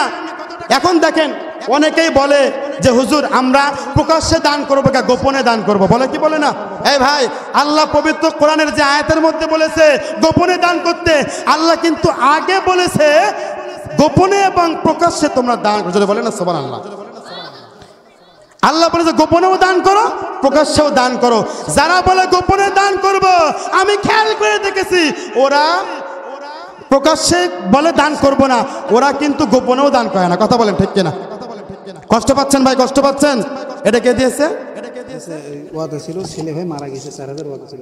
এখন দেখেন অনেকেই বলে যে হুজুর আমরা প্রকাশ্যে দান করবো কা গোপনে দান করব, বলে কি বলে না? এই ভাই আল্লাহ পবিত্র কোরআনের যে আয়াতের মধ্যে বলেছে গোপনে দান করতে, আল্লাহ কিন্তু আগে বলেছে গোপনে এবং প্রকাশ্যে তোমরা দান করো। যদি বলে না সুবহানাল্লাহ। আল্লাহ বলেছে গোপনেও দান করো প্রকাশ্যেও দান করো। যারা বলে গোপনে দান করব, আমি খেয়াল করে দেখেছি ওরা প্রকাশ্যে বলে দান করব না, ওরা কিন্তু গোপনেও দান করে না। কথা বলেন ঠিক কিনা? কষ্ট পাচ্ছেন ভাই? কষ্ট পাচ্ছেন? এটা কে দিয়েছে? ওয়াদা ছিল, ছেলে হয়ে মারা গেছে, 4000 ওয়াদা ছিল,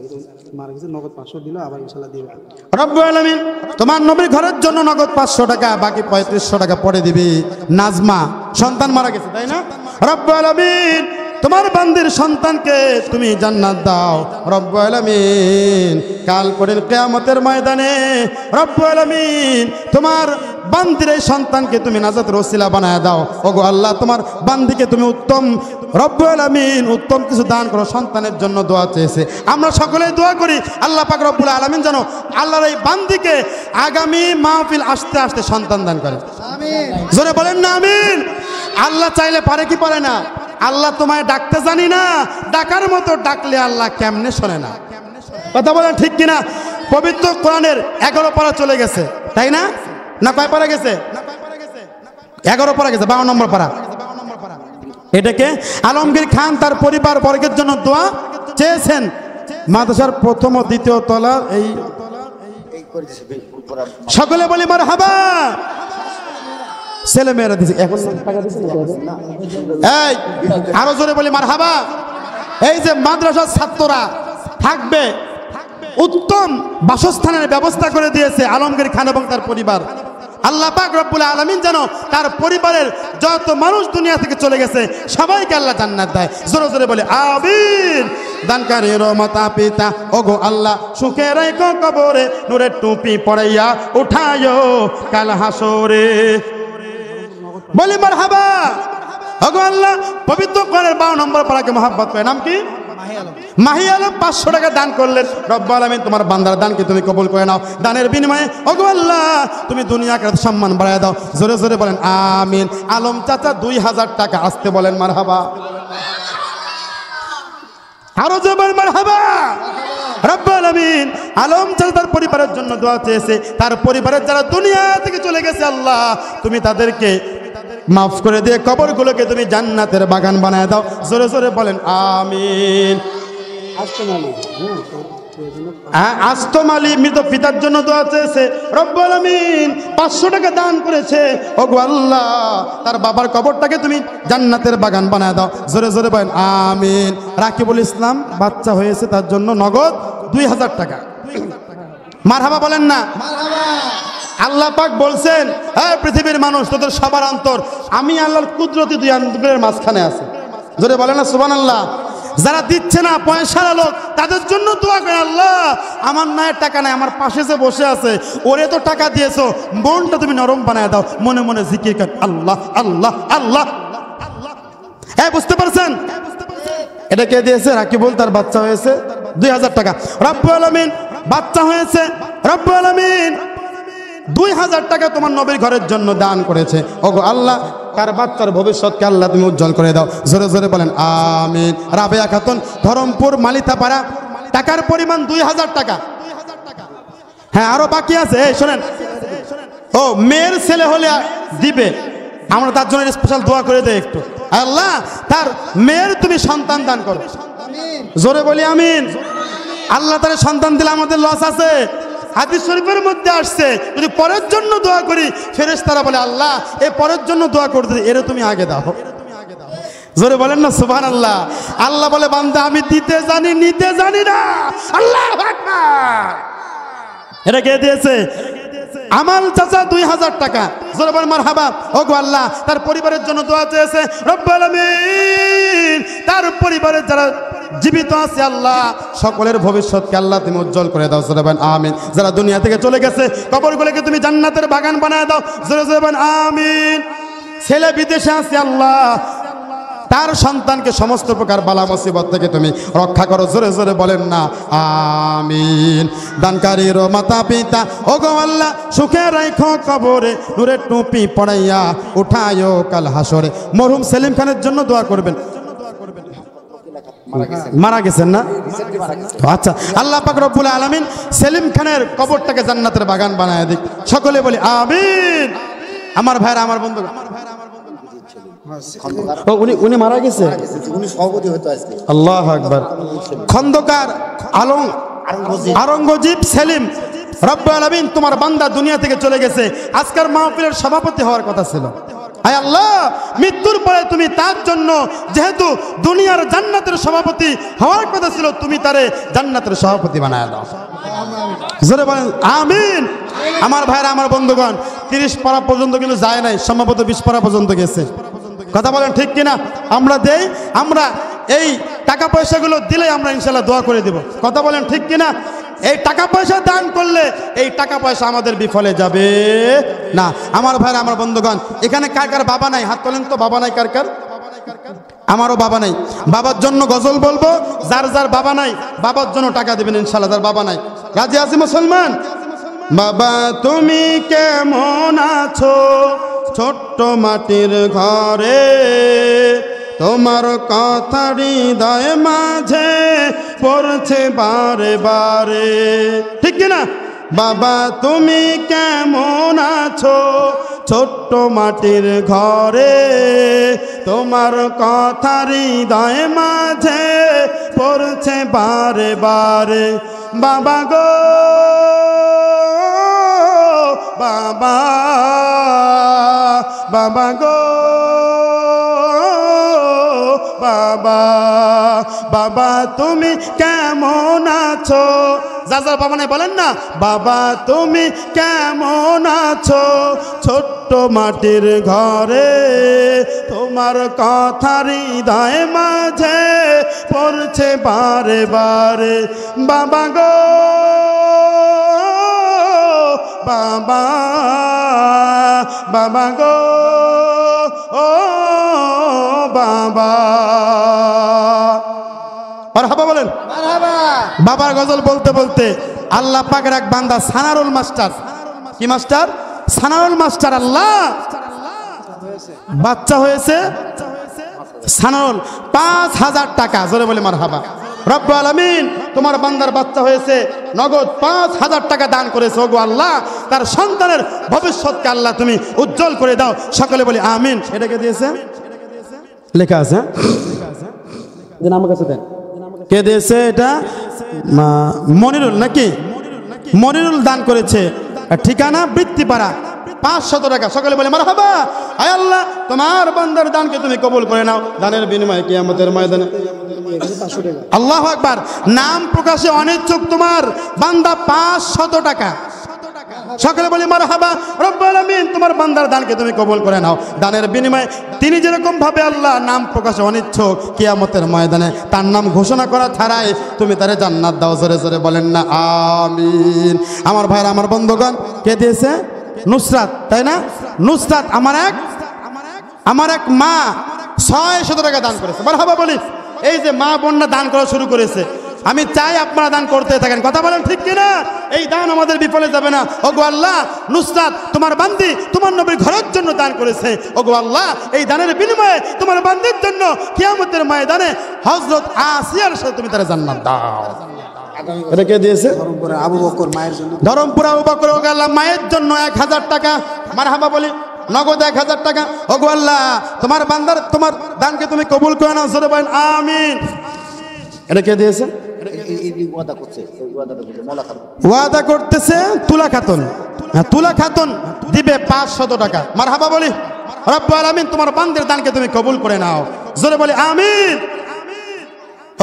মারা গেছে, নগদ 500 দিল, আবার ইনশাআল্লাহ দিবে। রব্বুল আলামিন তোমার নবীর ঘরের জন্য নগদ 500 টাকা, বাকি 3500 টাকা পরে দিবি। নাজমা সন্তান মারা গেছে, তাই না? রব্বুল আলামিন তোমার বান্দির সন্তানকে তুমি জান্নাত দাও। রব্বুল আলামিন কাল করেন কিয়ামতের ময়দানে রব্বুল আলামিন তোমার বান্দির এই সন্তানকে তুমি নাজাতের ওসিলা বানায় দাও। ওগো আল্লাহ তোমার বান্দিকে তুমি উত্তম রব্বুল আলামিন উত্তম কিছু দান করো। সন্তানের জন্য দোয়া চেয়েছে, আমরা সকলেই দোয়া করি আল্লাহ পাক রব্বুল আলামিন যেন আল্লাহর এই বান্দিকে আগামী মাহফিল আসতে আসতে সন্তান দান করে। আমিন। জোরে বলেন না আমিন। আল্লাহ চাইলে পারে কি পারে না? আল্লাহ তোমায় ডাকতে জানি না, ডাকার মতো ডাকলে আল্লাহ কেমনে শোনে না? কথা বলেন ঠিক কিনা? পবিত্র কোরআনের 11 পারা চলে গেছে, তাই না? না কয় পারা গেছে? 11 পারা গেছে, 52 নম্বর পারা। এটাকে আলমগীর খান তার পরিবার বর্গের জন্য দোয়া চেয়েছেন। মাদ্রাসার প্রথম ও দ্বিতীয় তলা এই সকলে বলি মারহাবা। ছেলে মেয়েরা দিছে, এখন টাকা দিছে না? এই আরো জোরে বলি মারহাবা। এই যে মাদ্রাসার ছাত্ররা থাকবে, উত্তম বাসস্থানের ব্যবস্থা করে দিয়েছে আলমগীর খান এবং তার পরিবার। আল্লাহ পাক রব্বুল আলামিন যেন তার পরিবারের যত মানুষ দুনিয়া থেকে চলে গেছে সবাইকে আল্লাহ জান্নাত দেয়। জোরে জোরে বলে আমিন। দানকারীর মাতা পিতা ওগো আল্লাহ সুখে রেখো কবরে, নূরের টুপি পড়াইয়া উঠায়ো কাল হাসরে। বলি মারহাবা। ওগো আল্লাহ পবিত্র কোরআনের 12 নম্বর পারাকে মহব্বত করে, নাম কি? মাহি আলম 500 টাকা দান করলেন। রব্বুল আলামিন তোমার বান্দার দানকে তুমি কবুল করে নাও। দানের বিনিময়ে ওগো আল্লাহ তুমি দুনিয়া আখিরাত সম্মান বাড়ায় দাও। জোরে জোরে বলেন আমিন। আলম চাচা 2000 টাকা, আসতে বলেন মারহাবা। আরো জোরে বলেন মারহাবা। রব্বুল আলামিন আলম চাচা তার পরিবারের জন্য দোয়া চেয়েছে, তার পরিবারের যারা দুনিয়া থেকে চলে গেছে আল্লাহ তুমি তাদেরকে মাফ করে দিয়ে কবরগুলোকে তুমি জান্নাতের বাগান বানায় দাও। জোরে জোরে বলেন আমিন। আস্তম আলী মৃত পিতার জন্য দোয়া চেয়েছে, রব্বুল আলামিন 500 টাকা দান করেছে, ওগো আল্লাহ তার বাবার কবরটাকে তুমি জান্নাতের বাগান বানায় দাও। জোরে জোরে বলেন আমিন। রাকিবুল ইসলাম বাচ্চা হয়েছে, তার জন্য নগদ 2000 টাকা। মারহাবা বলেন না? আল্লাহ পাক বলছেন, হ্যাঁ পৃথিবীর মানুষ তোদের সবার অন্তর আমি আল্লাহর কুদরতি 2 আঙ্গুলের মাঝখানে আছে। জোরে বলেন না সুবহানাল্লাহ। যারা দিচ্ছে না পয়সার লোক তাদের জন্য দোয়া করে, আল্লাহ আমার নায়ের টাকা নাই, আমার পাশে যে বসে আছে ওরে তো টাকা দিয়েছো, মনটা তুমি নরম বানায় দাও, মনে মনে জিকির কর আল্লাহ আল্লাহ আল্লাহ। হ্যাঁ বুঝতে পারছেন? এটা কে দিয়েছে? রাকিবুল, তার বাচ্চা হয়েছে 2000 টাকা। রব্বুল আলামিন বাচ্চা হয়েছে, রব্বুল আলামিন 2000 টাকা তোমার নবীর ঘরের জন্য দান করেছে। ওগো আল্লাহ তার বাচ্চার ভবিষ্যৎকে আল্লাহ তুমি উজ্জ্বল করে দাও। জোরে জোরে বলেন আমিন। রাবেয়া খাতুন ধরমপুর মালিতাপাড়া, টাকার পরিমাণ 2000 টাকা। হ্যাঁ আরো বাকি আছে, এই শোনেন। ও মেয়ের ছেলে হলে দিবে, আমরা তার জন্য স্পেশাল দোয়া করে দেই একটু, আল্লাহ তার মেয়ের তুমি সন্তান দান করো। জোরে বলি আমিন। আল্লাহ তার সন্তান দিলে আমাদের লস আছে। হাদিস শরীফের মধ্যে আসছে যদি পরের জন্য দোয়া করি ফেরেশতারা বলে আল্লাহ এই পরের জন্য দোয়া করতে এরে তুমি আগে দাও। জোরে বলেন না সুবহানাল্লাহ। আল্লাহ বলে বান্দা আমি দিতে জানি নিতে জানি না। আল্লাহু আকবার। এটা কে দিয়েছে? আমাল চাচা 2000 টাকা। জোরে বলেন মারহাবা। ওগো আল্লাহ তার পরিবারের জন্য দোয়া চেয়েছে, রব্বুল আলামিন তার পরিবারের যারা জীবিত আছে আল্লাহ সকলের ভবিষ্যৎকে আল্লাহ তুমি উজ্জ্বল করে দাও। জোরে বলেন আমিন। যারা দুনিয়া থেকে চলে গেছে কবরগুলোকে তুমি জান্নাতের বাগান বানায় দাও। জোরে জোরে বলেন আমিন। ছেলে বিদেশে আছে আল্লাহ তার সন্তানকে সমস্ত প্রকার বালা মুসিবত থেকে তুমি রক্ষা করো। জোরে জোরে বলেন না আমিন। দানকারীর মাতা পিতা ওগো আল্লাহ সুখে রাখো কবরে, নূরের টুপি পড়াইয়া উঠায়ো কাল হাসরে। মরহুম সেলিম খানের জন্য দোয়া করবেন। মারা গেছেন না? আচ্ছা আল্লাহ পাক রব্বুল আলামিন সেলিম খানের কবরটাকে জান্নাতের বাগান বানায় দিক। সকলে বলি আমিন। আমার ভাইরা আমার বন্ধু উনি মারা গেছে, উনি সভাপতি হতো আজকে। আল্লাহু আকবার। খন্দকার আরঙ্গজীব সেলিম, রব্বুল আলামিন তোমার বান্দা দুনিয়া থেকে চলে গেছে, আজকের মাহফিলের সভাপতি হওয়ার কথা ছিল। আয় আল্লাহ মৃত্যুর পরে তুমি তার জন্য যেহেতু দুনিয়ার জান্নাতের সভাপতি হওয়ার কথা ছিল তুমি তারে জান্নাতের সভাপতি বানায় দাও। জোরে বলেন আমিন। আমার ভাইরা আমার বন্ধুগণ 30 পারা পর্যন্ত কিন্তু যায় নাই, সম্ভবত 20 পারা পর্যন্ত গেছে। কথা বলেন ঠিক কিনা? আমরা দেই, আমরা এই টাকা পয়সাগুলো দিলে আমরা ইনশাল্লাহ দোয়া করে দিব। কথা বলেন ঠিক কিনা? এই টাকা পয়সা দান করলে এই টাকা পয়সা আমাদের বিফলে যাবে না। আমার ভাইরা আমার বন্ধুগণ এখানে কার কার বাবা নাই হাত তোলেন তো। বাবা নাই কার কার? আমারও বাবা নাই। বাবার জন্য গজল বলবো, যার যার বাবা নাই বাবার জন্য টাকা দেবেন ইনশাল্লাহ। যার বাবা নাই রাজি আছি মুসলমান? বাবা তুমি কেমন আছো ছোট্ট মাটির ঘরে, তোমার কথা হৃদয় মাঝে পড়ছে বারে বারে। ঠিক কিনা? বাবা তুমি কেমন আছো ছোট্ট মাটির ঘরে, তোমার কথা হৃদয় মাঝে পড়ছে বারে বারে। বাবা গো বাবা বাবা গো বাবা, বাবা তুমি কেমন আছো? যার বাবা নাই বলেন না, বাবা তুমি কেমন আছো? ছোট্ট মাটির ঘরে তোমার কথা হৃদয় মাঝে পড়ছে বারে বারে। বাবা গো বাবা, বাবা গো ও বাবা। মারহাবা বলেন। বাবার গজল বলতে বলতে আল্লাহ পাকের এক বান্দা সানারুল মাস্টার, কি মাস্টার? সানারুল মাস্টার, আল্লাহ বাচ্চা হয়েছে সানারুল ৫,০০০ টাকা, জোরে বলে মারহাবা। রব্বুল আলামিন তোমার বান্দার বাচ্চা হয়েছে, নগদ ৫,০০০ টাকা দান করেছে। ওগো আল্লাহ তার সন্তানের ভবিষ্যৎকে আল্লাহ তুমি উজ্জ্বল করে দাও, সকলে বলি আমিন। এটাকে দিয়েছে, লেখা আছে, আমার কাছে দেন। কে দিয়েছে এটা? মনিরুল নাকি? মনিরুল দান করেছে। ঠিকানা বৃত্তিপাড়া, ৫০০ টাকা, সকলে বলে মারহাবা। আয় আল্লাহ তোমার বান্দার দানকে তুমি কবুল করে নাও, দানের বিনিময়ে কিয়ামতের ময়দানে। আল্লাহু আকবার। নাম প্রকাশে অনিচ্ছুক তোমার বান্দা ৫০০ টাকা, সকলে বলি মারহাবা। রব্বুল আলামিন তোমার বান্দার দানকে তুমি কবুল করে নাও, দানের বিনিময়ে তিনি যেরকম ভাবে আল্লাহ নাম প্রকাশে অনিচ্ছুক, কিয়ামতের ময়দানে তার নাম ঘোষণা করা ছাড়াই তুমি তারে জান্নাত দাও, জোরে জোরে বলেন না আমিন। আমার ভাইরা, আমার বন্ধুগণ, কে দিয়েছে? নুসরাত, তাই না? নুসরাত আমার এক মা ৬০০ টাকা দান করেছে, মারহাবা বলি। এই যে মা বোনরা দান করা শুরু করেছে, আমি চাই আপনারা দান করতে থাকেন, কথা বলেন ঠিক কিনা? এই দান আমাদের বিফলে যাবে না। ওগো আল্লাহ, নুসরাত তোমার বান্দি তোমার নবীর ঘরের জন্য দান করেছে। ওগো আল্লাহ, এই দানের বিনিময়ে তোমার বান্দির জন্য কিয়ামতের ময়দানে হযরত আসিয়ার সাথে তুমি তার জান্নাত দাও। এটা কে দিয়েছে? ধরমপুরে আবু বকর মায়ের জন্য। ধরমপুর আবু বকর, ওগো আল্লাহ মায়ের জন্য ১০০০ টাকা, মারহাবা বলি, নগদ ১০০০ টাকা। ওগো আল্লাহ তোমার বান্দার তোমার দানকে তুমি কবুল করে নাও, জোরে বলেন আমিন। এটা কে দিয়েছে? ওয়াদা করতেছে তুলা খাতুন, তুলা খাতুন দিবে ৫০০ টাকা, মারহাবা বলি। রব্বুল আলামিন তোমার বান্দার দানকে তুমি কবুল করে নাও, জোরে বলি আমিন।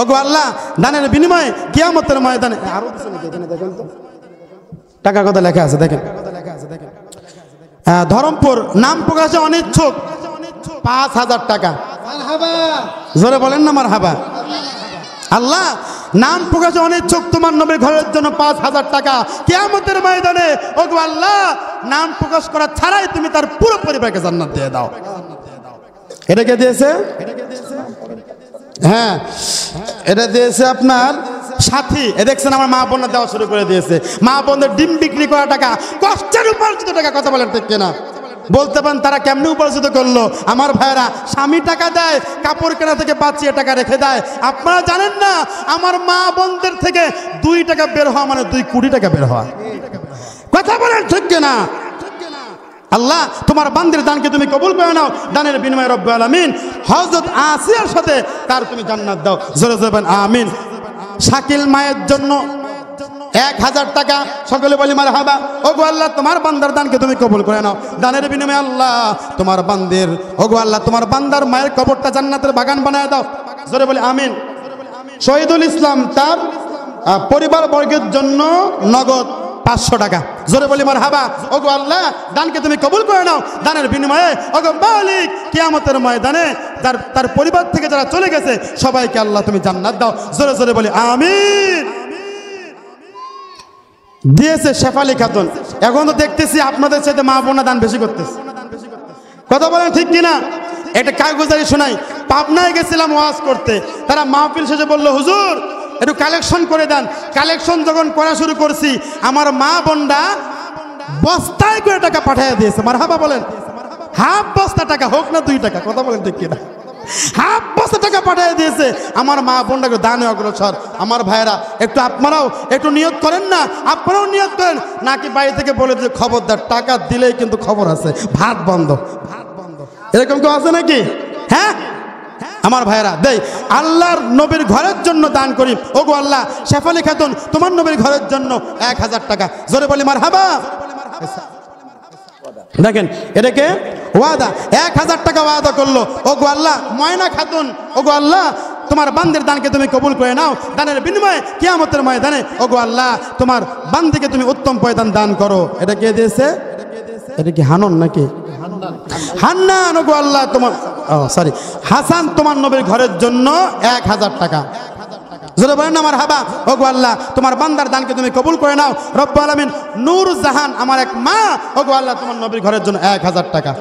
ওগো আল্লাহ দানের বিনিময়ে কিয়ামতের ময়দানে আরো কিছু নাকি এখানে দেখেন তো টাকা কথা লেখা আছে, দেখেন। ধরমপুর নাম প্রকাশে অনিচ্ছুক ৫,০০০ টাকা, জোরে বলেন না মারহাবা। আল্লাহ নাম প্রকাশে অনিচ্ছুক তোমার নবীর ঘরের জন্য ৫,০০০ টাকা, কিয়ামতের ময়দানে ওগো আল্লাহ নাম প্রকাশ করা ছাড়াই তুমি তার পুরো পরিবারকে জান্নাত দিয়ে দাও। এটা কে দিয়েছে? হ্যাঁ, এটা দিয়েছে আপনার সাথী। এ দেখছেন আমার মা বোনরা দেওয়া শুরু করে দিয়েছে। মা বোনদের ডিম বিক্রি করা টাকা, কষ্টের উপার্জিত টাকা, কথা বলেন ঠিক কিনা? বলতে পারেন তারা কেমনে উপার্জিত করলো? আমার ভাইরা, স্বামী টাকা দেয়, কাপড় কেনা থেকে বাঁচিয়ে টাকা রেখে দেয়। আপনারা জানেন না আমার মা বোনদের থেকে ২ টাকা বের হওয়া মানে ২ কোটি টাকা বের হওয়া, কথা বলেন ঠিক কিনা? আল্লাহ তোমার বান্দির দানকে তুমি কবুল করে নাও, দানের বিনিময়ে রব্বুল আলামিন হযরত আসিয়ার সাথে তার তুমি জান্নাত দাও, জোরে জোরে আমিন। শাকিল মায়ের জন্য ১০০০ টাকা, সকলে বলি মারহাবা। ওগো আল্লাহ তোমার বান্দার দানকে তুমি কবুল করে নাও, দানের বিনিময়ে আল্লাহ তোমার বান্দির, ওগো আল্লাহ তোমার বান্দার মায়ের কবরটা জান্নাতের বাগান বানায় দাও, জোরে বলি আমিন। শহীদুল ইসলাম তার পরিবার বর্গের জন্য নগদ ৫০০ টাকা, জোরে বলি মারহাবা। ওগো আল্লাহ দানকে তুমি কবুল করে নাও, দানের বিনিময়ে ওগো মালিক কিয়ামতের ময়দানে তার পরিবার থেকে যারা চলে গেছে সবাইকে আল্লাহ তুমি জান্নাত দাও, জোরে জোরে বলি আমিন। দিয়েছে শেফালি খাতুন। এখন তো দেখতেছি আপনাদের সাথে মা বোনা দান বেশি করতেছে, কথা বলেন ঠিক কিনা? একটা কাগজারি শোনাই। পাবনায় গেছিলাম ওয়াজ করতে, তারা মাহফিল শেষে বললো হুজুর একটু কালেকশন করে দেন। কালেকশন যখন করা শুরু করছি আমার মা বোনরা বস্তায় করে টাকা পাঠিয়ে দিয়েছে, মারহাবা বলেন। হাফ বস্তা টাকা, হোক না 2 টাকা, কথা বলেন ঠিক কিনা? হাফ বস্তা টাকা পাঠিয়ে দিয়েছে আমার মা বোনরা দানে অগ্রসর। আমার ভাইয়েরা একটু আপনারাও একটু নিয়ত করেন না, আপনারাও নিয়ত করেন, নাকি বাড়ি থেকে বলে যে খবরদার টাকা দিলেই কিন্তু খবর আছে, ভাত বন্ধ, এরকম কেউ আছে নাকি? হ্যাঁ আমার ভাইয়েরা, দেই আল্লাহর নবীর ঘরের জন্য দান করি। ওগো আল্লাহ শেফালি খাতুন তোমার নবীর ঘরের জন্য ১০০০ টাকা, জোরে বলি মারহাবা। দেখেন এটাকে ওয়াদা, 1000 টাকা ওয়াদা করলো। ওগো আল্লাহ, ময়না খাতুন, ওগো আল্লাহ তোমার বান্দির দানকে তুমি কবুল করে নাও, দানের বিনিময়ে কিয়ামতের ময়দানে ওগো আল্লাহ তোমার বান্দিকে তুমি উত্তম পয়দান দান করো। এটা কে দিয়েছে? এটা কি হানন নাকি হান্নান? ওগো আল্লাহ তোমার সরি হাসান তোমার নবীর ঘরের জন্য 1000 টাকা। জোরে বলেন না মারহাবা। ওগো আল্লাহ তোমার বান্দার দানকে তুমি কবুল করে নাও রব্বুল আলামিন। নূর জাহান আমার এক মা, ওগো আল্লাহ তোমার নবীর ঘরের জন্য 1000 টাকা।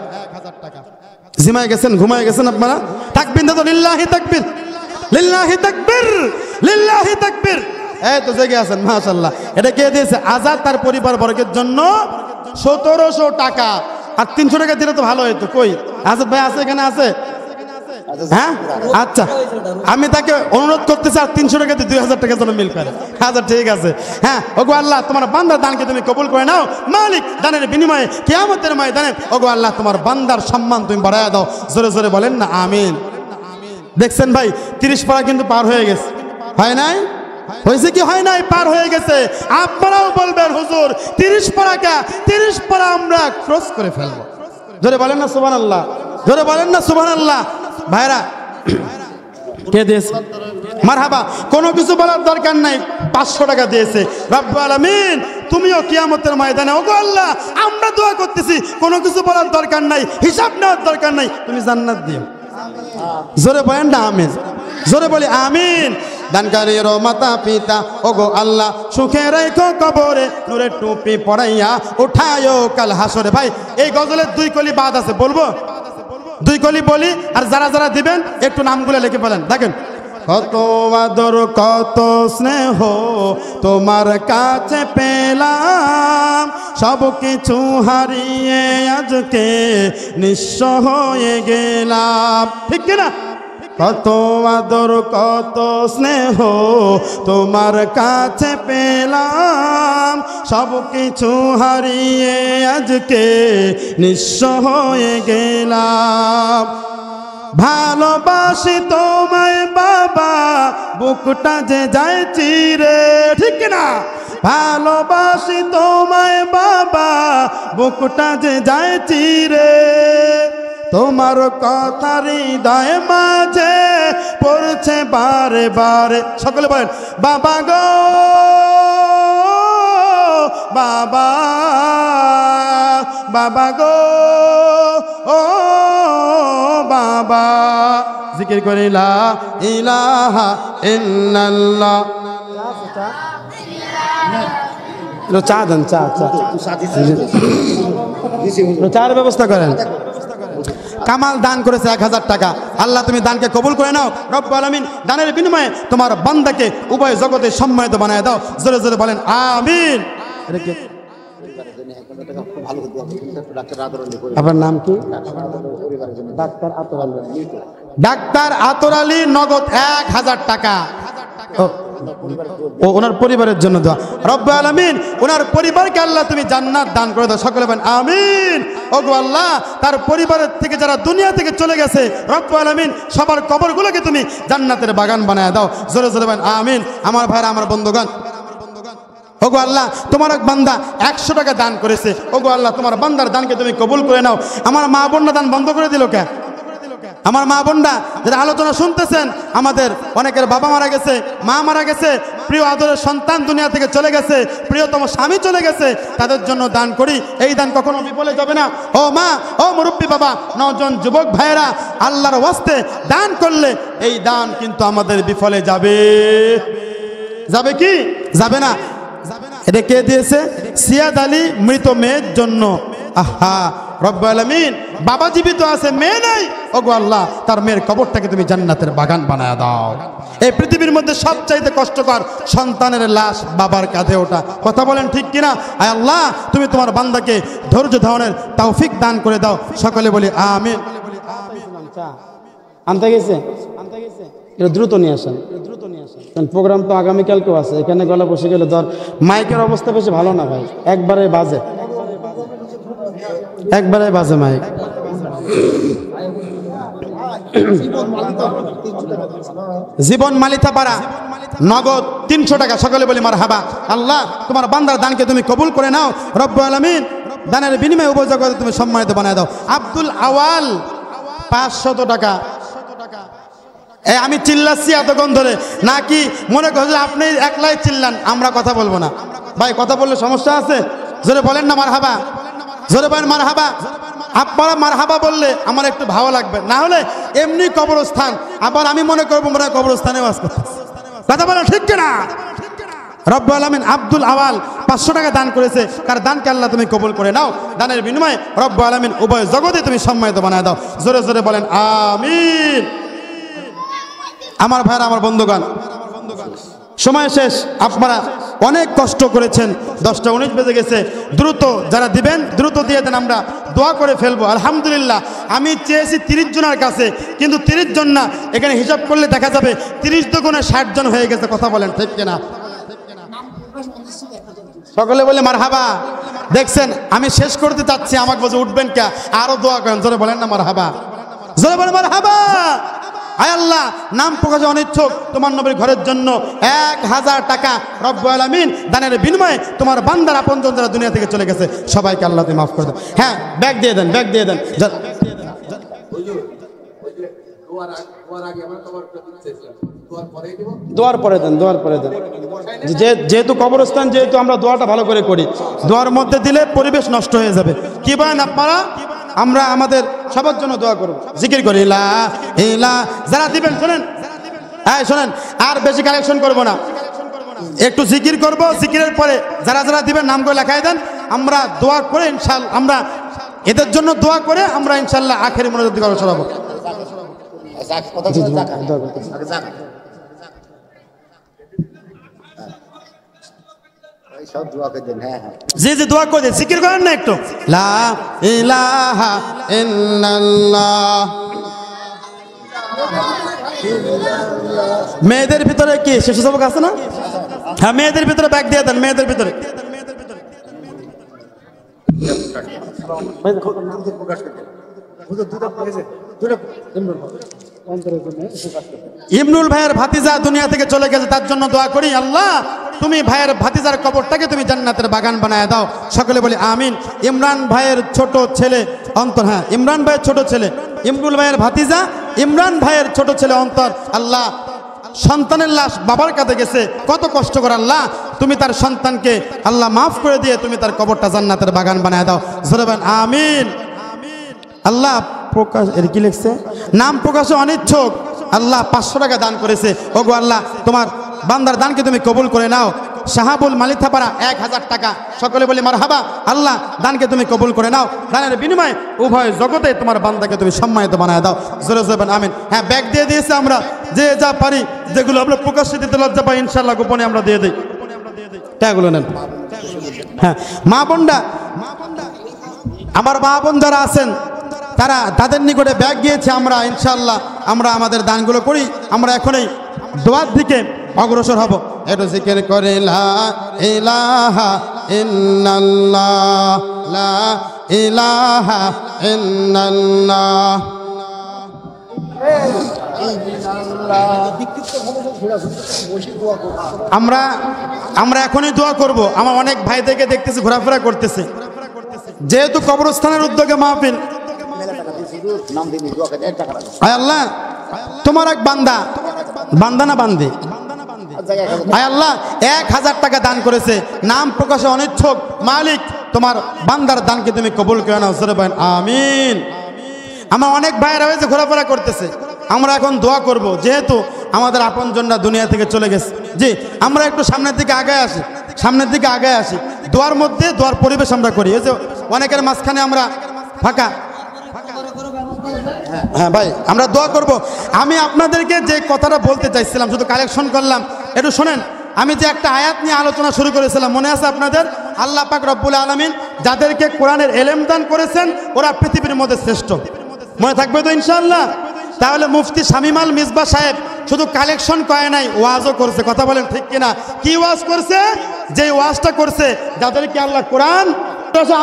জিমায় গেছেন, ঘুমায় গেছেন আপনারা? তাকবীর দাও, লিল্লাহি তাকবীর, লিল্লাহি তাকবীর, লিল্লাহি তাকবীর। এই তো জেগে আছেন মাশাআল্লাহ। এটা কে দিয়েছে? আজাদ তার পরিবার বর্গের জন্য 1700 টাকা। আর 300 টাকা দিলে তো ভালো হতো। কই আজাদ ভাই আছে? এখানে আছে? হ্যাঁ আচ্ছা, আমি তাকে অনুরোধ করতেছি আর 300 টাকা দিয়ে 2000 টাকা যেন মিল করে। আচ্ছা ঠিক আছে। হ্যাঁ ওগো আল্লাহ তোমার বান্দার দানকে তুমি কবুল করে নাও মালিক, দানের বিনিময়ে কিয়ামতের ময়দানে ওগো আল্লাহ তোমার বান্দার সম্মান তুমি বাড়ায় দাও। জোরে জোরে বলেন না আমিন। দেখছেন ভাই 30 পারা কিন্তু পার হয়ে গেছে, হয় নাই? হয়েছে কি হয় নাই? পার হয়ে গেছে। আপনারাও বলবেন হুজুর 30 পারা কা 30 পারা আমরা ক্রস করে ফেলবো। জোরে বলেন না সুবহানাল্লাহ, জোরে বলেন না সুবহানাল্লাহ। ভাইরা কে দিয়েছে? মারহাবা। কোনো কিছু বলার দরকার নাই, 500 টাকা দিয়েছে রব্বুল আলামিন। তুমিও কিয়ামতের ময়দানে ওগো আল্লাহ আমরা দোয়া করতেছি, কোনো কিছু বলার দরকার নাই, হিসাব নেওয়ার দরকার নাই, তুমি জান্নাত দিও। জোরে বলেন না আমিন, জোরে বলি আমিন। দানকারীর মাতা পিতা ওগো আল্লাহ সুখে রেখো কবরে, নূরের টুপি পরাইয়া উঠায়ো কাল হাসরে। ভাই এই গজলের 2 কলি বাদ আছে, বলবো? 2 কলি বলি, আর যারা যারা দিবেন একটু নামগুলো লিখে ফেলেন। দেখেন কত আদর কত স্নেহ তোমার কাছে পেলাম, সব কিছু হারিয়ে আজকে নিঃস্ব হয়ে গেলাম। ঠিক কিনা? কত আদর কত স্নেহ তোমার কাছে পেলাম, সব কিছু হারিয়ে আজকে নিঃস্ব হয়ে গেলাম। ভালোবাসি তোমায় বাবা বুকটা যে যায় চিরে। ঠিক না? ভালোবাসি তোমায় বাবা বুকটা যে যায় চিরে, তোমার কথা হৃদয় মাঝে পড়ছে বারে বারে। সকলে বলেন বাবা গো বাবা, বাবা গো ও বাবা। জিকির করি লা ইলাহা ইল্লাল্লাহ। চা দেন, চা চার ব্যবস্থা করেন। কামাল দান করেছে 1000 টাকা। আল্লাহ তুমি দানকে কবুল করে নাও রব্বুল আলামিন। দানের বিনিময়ে তোমার বান্দাকে উভয় জগতে সম্মানিত বানায় দাও। জোরে জোরে বলেন আমিন। আপনার নাম কি? ডাক্তার আতর আলী, নগদ 1000 টাকা। ও ওনার পরিবারের জন্য দোয়া। রব্বুল আলামিন ওনার পরিবারকে আল্লাহ তুমি জান্নাত দান করে দাও। সকলে বলেন আমিন। ওগো আল্লাহ তার পরিবারের থেকে যারা দুনিয়া থেকে চলে গেছে রব্বুল আলামিন সবার কবরগুলোকে তুমি জান্নাতের বাগান বানায় দাও। জোরে জোরে বলেন আমিন। আমার ভাইরা, আমার বন্ধুগণ, ওগো আল্লাহ তোমার এক বান্দা 100 টাকা দান করেছে। ওগো আল্লাহ তোমার বান্দার দানকে তুমি কবুল করে নাও। আমার মা বোনরা দান বন্ধ করে দিল কে? আমার মা বোনরা যারা আলোচনা শুনতেছেন, আমাদের অনেকের বাবা মারা গেছে, মা মারা গেছে, প্রিয় আদরের সন্তান দুনিয়া থেকে চলে গেছে, প্রিয়তম স্বামী চলে গেছে, তাদের জন্য দান করি। এই দান কখনো বিফলে যাবে না। ও মা, ও মুরব্বী বাবা, নওজোয়ান যুবক ভাইয়েরা, আল্লাহর ওয়াস্তে দান করলে এই দান কিন্তু আমাদের বিফলে যাবে। যাবে কি? যাবে না। এটা কে দিয়েছে? সিয়াদ আলী, মৃত মেয়ের জন্য। আহা রব্বুল আলামিন, বাবা জীবিত আছে, মেয়ে নাই। ওগো আল্লাহ তার মেয়ের কবরটাকে তুমি জান্নাতের বাগান বানায় দাও। এই পৃথিবীর মধ্যে সবচাইতে কষ্টকর সন্তানের লাশ বাবার কাঁধে ওঠা। কথা বলেন ঠিক কিনা? আয় আল্লাহ তুমি তোমার বান্দাকে ধৈর্য ধারণের তৌফিক দান করে দাও। সকলে বলি আমিন। আনতে গেছে, এটা দ্রুত নিয়ে আসেন, দ্রুত নিয়ে আসেন। প্রোগ্রাম তো আগামীকালকেও আছে। এখানে গলা বসে গেলে ধর মাইকের অবস্থা বেশি ভালো না ভাই, একবারে বাজে, একবারে বাজে মাইক। জীবন মালিতাপাড়া, নগদ 300 টাকা। সকলে বলি মারহাবা। আল্লাহ তোমার বান্দার দানকে তুমি কবুল করে নাও রব্বুল আলামিন। দানের বিনিময়ে উভয় জগতে তুমি সম্মানিত বানায় দাও। আব্দুল আওয়াল 500 টাকা। আমি চিল্লাচ্ছি এতক্ষণ ধরে, নাকি মনে করছেন আপনি একলাই চিল্লান, আমরা কথা বলবো না? ভাই কথা বললে সমস্যা আছে? জোরে বলেন না মারহাবা, জোরে বলেন মারহাবা। আপনারা মারহাবা বললে আমার একটু ভালো লাগবে, না হলে এমনি কবরস্থান, আবার আমি মনে করবো মনে হয় কবরস্থানে ওয়াজ করতেছে। কথা বলেন ঠিক কিনা? রব্বুল আলামিন আব্দুল আওয়াল 500 টাকা দান করেছে, কার দানকে আল্লাহ তুমি কবুল করে নাও। দানের বিনিময়ে রব্বুল আলামিন উভয় জগতে তুমি সম্মানিত বানায় দাও। জোরে জোরে বলেন আমিন। আমার ভাইরা, আমার বন্ধুগণ, সময় শেষ। আপনারা অনেক কষ্ট করেছেন, 10টা 19 বেজে গেছে। দ্রুত যারা দিবেন দ্রুত দিয়ে দেন, আমরা দোয়া করে ফেলবো। আলহামদুলিল্লাহ, আমি চেয়েছি 30 জনের কাছে, কিন্তু 30 জন না, এখানে হিসাব করলে দেখা যাবে 30 দুগুণে 60 জন হয়ে গেছে। কথা বলেন ঠিক কিনা? সকলে বলে মারহাবা। দেখছেন আমি শেষ করতে চাচ্ছি, আমাকে বলছে উঠবেন কে, আরো দোয়া করেন। জোরে বলেন না মারহাবা, জোরে বলেন মারহাবা। আয় আল্লাহ, নাম প্রকাশে অনিচ্ছুক তোমার নবীর ঘরের জন্য 1000 টাকা রব্বুল আলামিন দানের বিনিময়ে তোমার বান্দার আপনজন যারা দুনিয়া থেকে চলে গেছে সবাইকে আল্লাহ তুমি মাফ করে দেন। হ্যাঁ, ব্যাগ দিয়ে দেন, ব্যাগ দিয়ে দেন। দোয়ার পরে দেন, দোয়ার পরে দেন। যেহেতু কবরস্থান, যেহেতু আমরা দোয়াটা ভালো করে করি, দোয়ার মধ্যে দিলে পরিবেশ নষ্ট হয়ে যাবে। কি বলেন আপনারা? আমরা আমাদের সবার জন্য দোয়া করব, জিকির করি লা ইলাহা। যারা দিবেন শোনেন, হ্যাঁ শোনেন, আর বেশি কালেকশন করব না, একটু জিকির করব। জিকিরের পরে যারা যারা দিবেন নাম করে লেখাই দেন। আমরা দোয়া করে ইনশাআল্লাহ, আমরা এদের জন্য দোয়া করে আমরা ইনশাআল্লাহ আখেরি মনোযোগ দিকে সরাবো। জি জি, দোয়া করে জিকির করেন না একটু। লা ইলাহা ইল্লাল্লাহ। মেয়েদের ভিতরে কি শিশু সবক আছে না? হ্যাঁ, মেয়েদের ভিতরে ব্যাগ দিয়ে দেন, মেয়েদের ভিতরে। ইমরুল ভাইয়ের ভাতিজা দুনিয়া থেকে চলে গেছে, তার জন্য দোয়া করি আল্লাহ তুমি ভাইয়ের ভাতিজার কবরটাকে তুমি জান্নাতের বাগান বানায় দাও। সকলে বলি আমিন। ইমরান ভাইয়ের ছোট ছেলে অন্তর, হ্যাঁ ইমরান ভাইয়ের ছোট ছেলে, ইমরুল ভাইয়ের ভাতিজা ইমরান ভাইয়ের ছোট ছেলে অন্তর, আল্লাহ সন্তানের লাশ বাবার কাছে গেছে, কত কষ্ট করে আল্লাহ তুমি তার সন্তানকে আল্লাহ মাফ করে দিয়ে তুমি তার কবরটা জান্নাতের বাগান বানায় দাও। জোরে বলেন আমিন। আল্লাহ প্রকাশ এর কি লিখছে, নাম প্রকাশে অনিচ্ছুক, আল্লাহ 500 টাকা দান করেছে। ওগো আল্লাহ তোমার বান্দার দানকে তুমি কবুল করে নাও। শাহাবুল মালিথাপাড়া 1000 টাকা। সকলে বলি মারহাবা। আল্লাহ দানকে তুমি কবুল করে নাও। দানের বিনিময়ে উভয় জগতে তোমার বান্দাকে তুমি সম্মানিত বানায় দাও। জোরে জোরে বলেন আমিন। হ্যাঁ, ব্যাগ দিয়ে দিয়েছে, আমরা যে যা পারি, যেগুলো আমরা প্রকাশ্যে দিতে লজ্জা পাই ইনশাআল্লাহ গোপনে আমরা দিয়ে দিই। টাকাগুলো নেন। হ্যাঁ, মা বোনরা, আমার মা বোন যারা আছেন তারা তাদের নিকটে ব্যাগ গিয়েছে, আমরা ইনশাআল্লাহ আমরা আমাদের দানগুলো করি। আমরা এখনই দোয়ার দিকে অগ্রসর হব। একটু জিকির করে লা ইলাহা ইল্লাল্লাহ, লা ইলাহা ইল্লাল্লাহ। আমরা এখনই দোয়া করব। আমার অনেক ভাই থেকে দেখতেছি ঘোরাফেরা করতেছে, যেহেতু কবরস্থানের উদ্যোগে মাহফিল। আয় আল্লাহ তোমার এক বান্দা, বান্দা না বান্দি, আয় আল্লাহ 1000 টাকা দান করেছে, নাম প্রকাশে অনিচ্ছুক, মালিক তোমার বান্দার দানকে তুমি কবুল করে নাও। জোরে বলেন আমিন। আমার অনেক ভাইয়েরা হয়েছে ঘোরাফেরা করতেছে, আমরা এখন দোয়া করব, যেহেতু আমাদের আপনজনরা দুনিয়া থেকে চলে গেছে। জি, আমরা একটু সামনের দিকে আগায় আসি, সামনের দিকে আগায় আসি। দোয়ার মধ্যে দোয়ার পরিবেশ আমরা করি, এই যে অনেকের মাঝখানে আমরা ফাঁকা। হ্যাঁ ভাই, আমরা দোয়া করব। আমি আপনাদেরকে যে কথাটা বলতে চাইছিলাম, শুধু কালেকশন করলাম, একটু শোনেন। আমি যে একটা আয়াত নিয়ে আলোচনা শুরু করেছিলাম, মনে আছে আপনাদের? আল্লাহ পাক রব্বুল আলামিন যাদেরকে কোরআনের এলেম দান করেছেন ওরা পৃথিবীর মধ্যে শ্রেষ্ঠ। মনে থাকবে তো ইনশাআল্লাহ? তাহলে মুফতি শামীম আল মিসবাহ সাহেব শুধু কালেকশন করে নাই, ওয়াজও করছে। কথা বলেন ঠিক কিনা? কি ওয়াজ করছে? যে ওয়াজটা করছে যাদেরকে আল্লাহ কোরআন,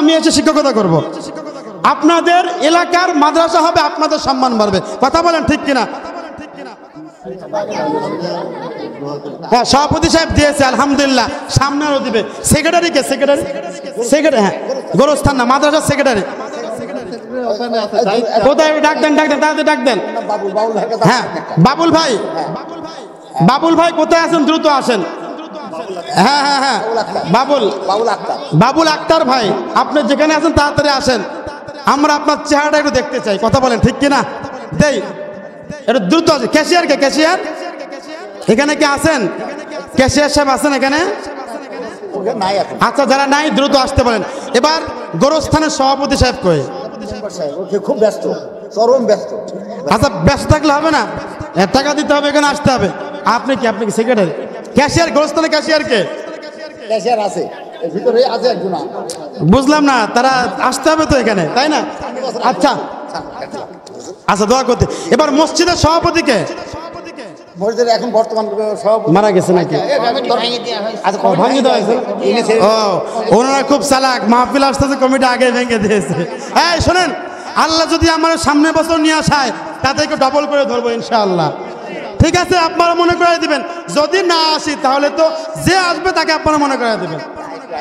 আমি এসে শিক্ষকতা করব, আপনাদের এলাকার মাদ্রাসা হবে, আপনাদের সম্মান বাড়বে। কথা বলেন ঠিক কিনা? হ্যাঁ, সভাপতি সাহেব দিয়েছে আলহামদুলিল্লাহ, সামনে আরো দিবে। সেক্রেটারি কে? সেক্রেটারি, হ্যাঁ গোরস্থান না, মাদ্রাসার সেক্রেটারি। ওখানে আছে দায়িত্ব। কোথায়? ডাক দেন, ডাক দেন, তাড়াতাড়ি ডাক দেন। বাবুল ভাইয়ের কাছে হ্যাঁ, বাবুল ভাই, বাবুল ভাই কোথায় আছেন? দ্রুত আসেন। হ্যাঁ হ্যাঁ হ্যাঁ, বাবুল, বাবুল আক্তার। বাবুল আক্তার ভাই, আপনি যেখানে আছেন তাড়াতাড়ি আসেন। আমরা আপনার চেহারাটা একটু দেখতে চাই, কথা বলেন, ঠিক কিনা? দেই, একটু দ্রুত আছে। ক্যাশিয়ার কে? ক্যাশিয়ার এখানে কে আছেন? ক্যাশিয়ার সাহেব আছেন এখানে? ওকে নাই এখন। আচ্ছা, যারা নাই দ্রুত আসতে পারেন। এবার গোরস্থানের সভাপতি সাহেব কই? মেম্বার সাহেব, ওকে খুব ব্যস্ত, চরম ব্যস্ত। আচ্ছা, ব্যস্ত থাকলে হবে না, টাকা দিতে হবে, এখানে আসতে হবে। আপনি কি, আপনি কি সেক্রেটারি? ক্যাশিয়ার, গোরস্থানের ক্যাশিয়ার কে? ক্যাশিয়ার আছে, এর ভিতরে আছে একজন। বুঝলাম না, তারা আসতে হবে তো এখানে, তাই না? আচ্ছা আচ্ছা, দোয়া করতে। এবার মসজিদের সভাপতি কে? মসজিদের এখন বর্তমান সভাপতি মারা গেছে নাকি? আচ্ছা, ভাঙিয়ে দেওয়া হয়েছে। ও, ওনারা খুব চালাক, মাহফিল আসতেছে, কমিটি আগে ভেঙে দিয়েছে। এই শোনেন, আল্লাহ যদি আমার সামনের বছর নিয়ে আসায়, তাতে একটু ডবল করে ধরবো ইনশাআল্লাহ। ঠিক আছে, আপনারা মনে করে দিবেন। যদি না আসি তাহলে তো যে আসবে তাকে আপনারা মনে করে দিবেন,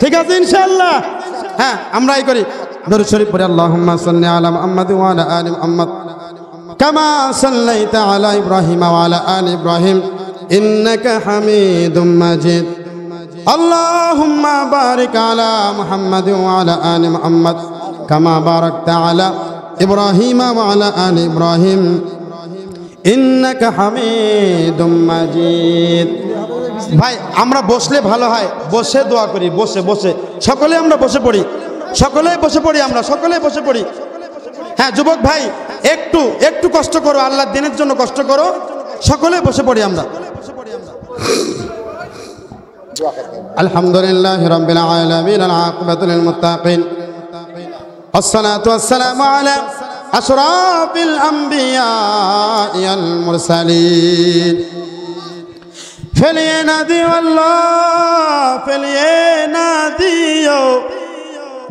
ঠিক আছে ইনশাআল্লাহ। হ্যাঁ, আমরা এই করি, দরুদ শরীফ পড়ি। আল্লাহুম্মা সাল্লি আলা মুহাম্মাদ ওয়া আলা আলি মুহাম্মাদ কামা সাল্লাইতা আলা ইব্রাহিম ওয়া আলা আলি ইব্রাহিম ইন্নাকা হামিদুম মাজিদ। আল্লাহুম্মা বারিক আলা মুহাম্মাদ ওয়া আলা আলি মুহাম্মাদ কামা বারাকতা আলা ইব্রাহিম ওয়া আলা আলি ইব্রাহিম ইন্নাকা হামিদুম মাজিদ। ভাই, আমরা বসলে ভালো হয়, বসে দোয়া করি, বসে বসে সকলে আমরা বসে পড়ি, সকলেই বসে পড়ি, আমরা সকলেই বসে পড়ি। হ্যাঁ যুবক ভাই, একটু একটু কষ্ট করো, আল্লাহর দিনের জন্য কষ্ট করো, সকলে বসে পড়ি আমরা। আলহামদুলিল্লাহি রাব্বিল আলামিন, আল আকিবাতু লিল মুত্তাকিন, আসসালাতু ওয়াসসালামু আলা আশরাফিল আমবিয়া ওয়াল মুরসালিন। ফেলিয়ে না দিও আল্লাহ, ফেলিয়ে না দিও,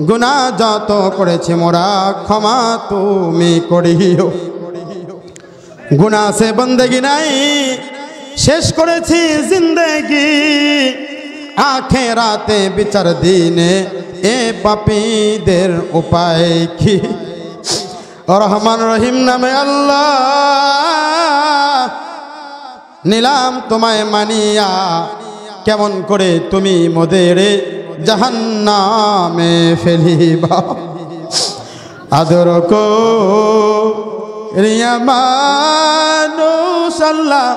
গুনাহ যত করেছি মোরা ক্ষমা তুমি করিও। গুনাহ সে বন্দেগি নাই, শেষ করেছি জিন্দেগি, আখেরাতে বিচার দিনে এ পাপীদের উপায় কি? রহমান রহিম নামে আল্লাহ নিলাম তোমায় মানিয়া, কেমন করে তুমি মোদের জাহান্নামে ফেলিবা। আদর করিয়া মানুষ আল্লাহ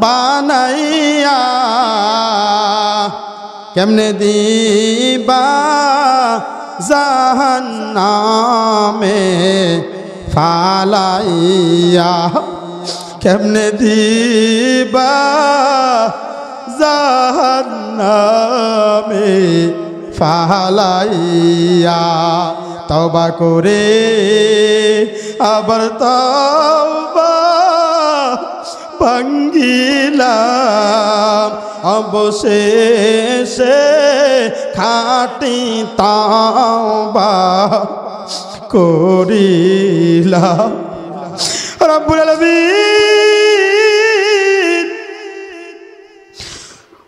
বানাইয়া, কেমনে দিবা জাহান্নামে ফালাইয়া, কেমনে দিবা জাহান্নামে ফালাইয়া। তওবা করে আবার তওবা ভাঙ্গিলাম, অবশেষে খাঁটি তওবা করিলাম। রব্বুল আলামিন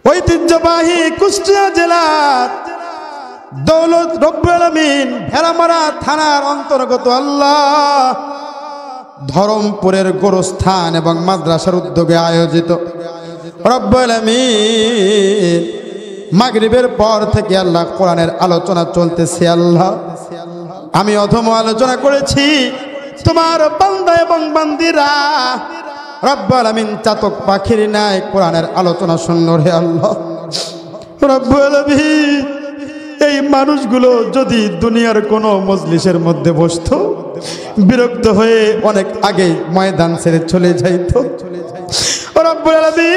ঐতিহ্যবাহী কুষ্টিয়া জেলার দৌলত রব্বুল আলামিন ভেড়ামারা থানার অন্তর্গত আল্লাহ ধরমপুরের গোরস্থান এবং মাদ্রাসার উদ্যোগে আয়োজিত রব্বুল আলামিন মাগরিবের পর থেকে আল্লাহ কোরআনের আলোচনা চলতেছে। আল্লাহ, আমি অধম আলোচনা করেছি, তোমার বান্দা এবং বান্দিরা রব্বুল আলামিন চাতক পাখির ন্যায় কোরআনের আলোচনা শুনলো রে আল্লাহ। রব্বুল আলামিন, এই মানুষগুলো যদি দুনিয়ার কোনো মজলিসের মধ্যে বসতো, বিরক্ত হয়ে অনেক আগে ময়দান ছেড়ে চলে যাইতো। রব্বুল আলামিন,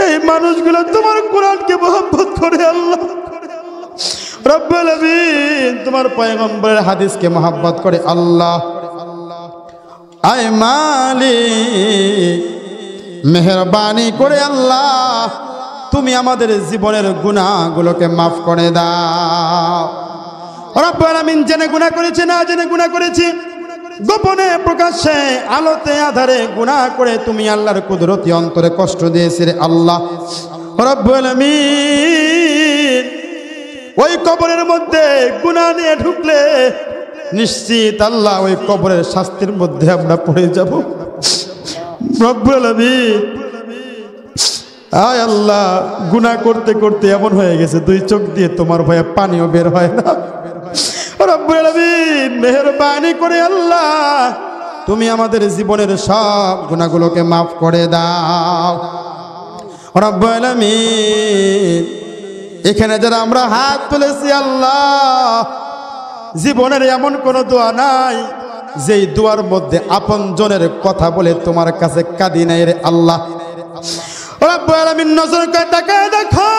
এই মানুষগুলো তোমার কোরআনকে মহব্বত করে আল্লাহ। রব্বুল আলামিন, তোমার পয়গম্বরের হাদিসকে মহব্বত করে আল্লাহ। আয় মালিক, মেহেরবানি করে আল্লাহ তুমি আমাদের জীবনের গুনাহগুলোকে মাফ করে দাও। রব্বুল আলামিন, জেনে গুনাহ করেছি, না জেনে গুনাহ করেছি, গোপনে প্রকাশ্যে আলোতে আধারে গুনাহ করে তুমি আল্লাহর কুদরতি অন্তরে কষ্ট দিয়েছিলে আল্লাহ। রব্বুল আলামিন, ওই কবরের মধ্যে গুনাহ নিয়ে ঢুকলে নিশ্চিত আল্লাহ ওই কবরের শাস্তির মধ্যে আমরা পড়ে যাব। রব্বুল আলামিন, আয় আল্লাহ, গুনাহ করতে করতে এমন হয়ে গেছে দুই চোখ দিয়ে তোমার ভয়ে পানিও বের হয় না। রব্বুল আলামিন, মেহেরবানি করে আল্লাহ তুমি আমাদের জীবনের সব গুনাহগুলোকে মাফ করে দাও। রব্বুল আলামিন, এখানে যারা আমরা হাত তুলেছি আল্লাহ, জীবনের এমন কোন দোয়া নাই যেই দোয়ার মধ্যে আপনজনের কথা বলে তোমার কাছে কাঁদি নাই রে আল্লাহ। রব্বুল আলামিন, নজর করে তাকায় দেখো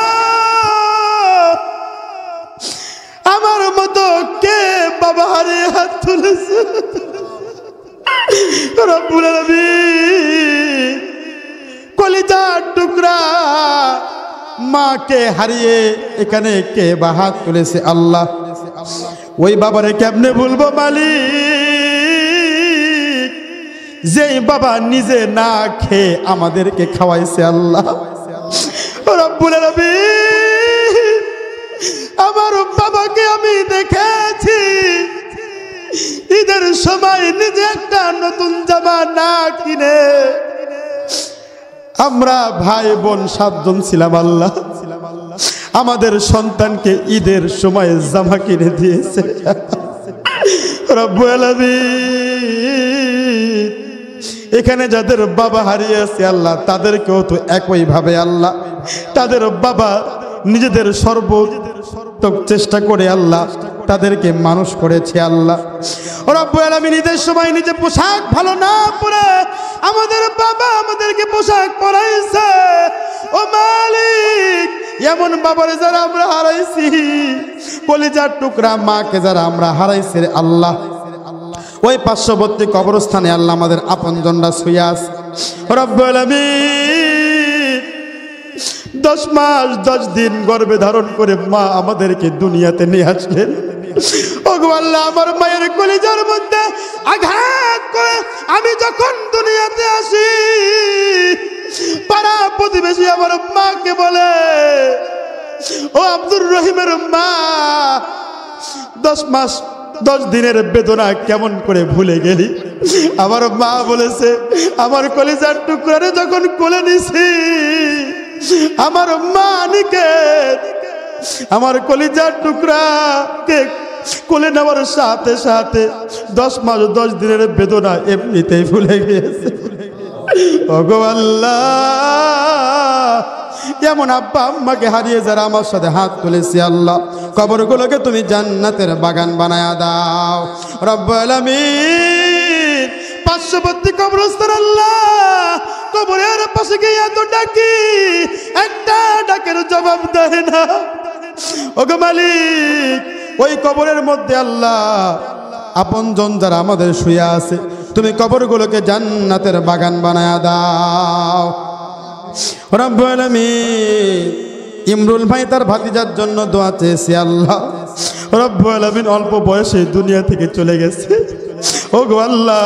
আমার মতো কে বাবা হারিয়ে হাত তুলেছে। রব্বুল আলামিন, কলিজার টুকরা মাকে হারিয়ে এখানে কে বা হাত তুলেছে আল্লাহ। ওই বাবারে কেমনে ভুলবো মালিক, যেই বাবা নিজে না খেয়ে আমাদেরকে খাওয়াইছে আল্লাহ। রব্বুল আলামিন, আমার বাবাকে আমি দেখেছি ঈদের সময় নিজে একটা নতুন জামা না কিনে, আমরা ভাই বোন 7 জন ছিলাম আল্লাহ, আমাদের সন্তানকে ঈদের সময় জামা কিনে দিয়েছে। রব্বুল আলামিন, এখানে যাদের বাবা হারিয়েছে আল্লাহ, তাদেরকেও তো একই ভাবে আল্লাহ তাদের বাবা নিজেদের সর্বোত্তম চেষ্টা করে আল্লাহ তাদেরকে মানুষ করেছে আল্লাহ। রব্বুল আলামিন, ঈদের সময় নিজে পোশাক ভালো না পরে আমাদের বাবা আমাদেরকে পোশাক পরাইছে। ও মালিক, এমন বাবারে যারা আমরা হারাইছি, কলিজার টুকরা মাকে যারা আমরা হারাইছি রে আল্লাহ, ওই পার্শ্ববর্তী কবরস্থানে আল্লাহ আমাদের আপনজনরা শুয়ে আছে। রব্বুল আলামিন, 10 মাস 10 দিন গর্ভে ধারণ করে মা আমাদেরকে দুনিয়াতে নিয়ে আসলেন। ওগো আল্লাহ, আমার মায়ের কলিজার মধ্যে আঘাত করে আমি যখন দুনিয়াতে আসি, পাড়া প্রতিবেশী আমার মাকে বলে, ও আব্দুর রহিমের মা, 10 মাস 10 দিনের বেদনা কেমন করে ভুলে গেলি? আমার মা বলেছে, আমার কলিজার টুকরারে যখন কোলে নিছি, আমার মা নিকে আমার কলিজার টুকরাকে কোলে নেওয়ার সাথে সাথে 10 মাস 10 দিনের বেদনা এমনিতেই ভুলে গিয়েছে। ওগো আল্লাহ, এমন আব্বা আম্মাকে হারিয়ে যারা আমার সাথে হাত তুলেছি আল্লাহ, কবরগুলোকে তুমি জান্নাতের বাগান বানায়া দাও। রব্বুল আলামিন, পার্শ্ববর্তী কবরস্থান আল্লাহ, কবরের পাশে গিয়ে এত ডাকি, একটা ডাকের জবাব দেয় না। ওগো মালিক, ওই কবরের মধ্যে আল্লাহ আপনজন যারা আমাদের শুয়ে আছে, তুমি কবরগুলোকে জান্নাতের বাগান বানায়া দাও। রব্বুল আলামিন, ইমরুল ভাই তার ভাতিজার জন্য দোয়া চেয়েছে আল্লাহ। রব্বুল আলামিন, অল্প বয়সে দুনিয়া থেকে চলে গেছে। ওগো আল্লাহ,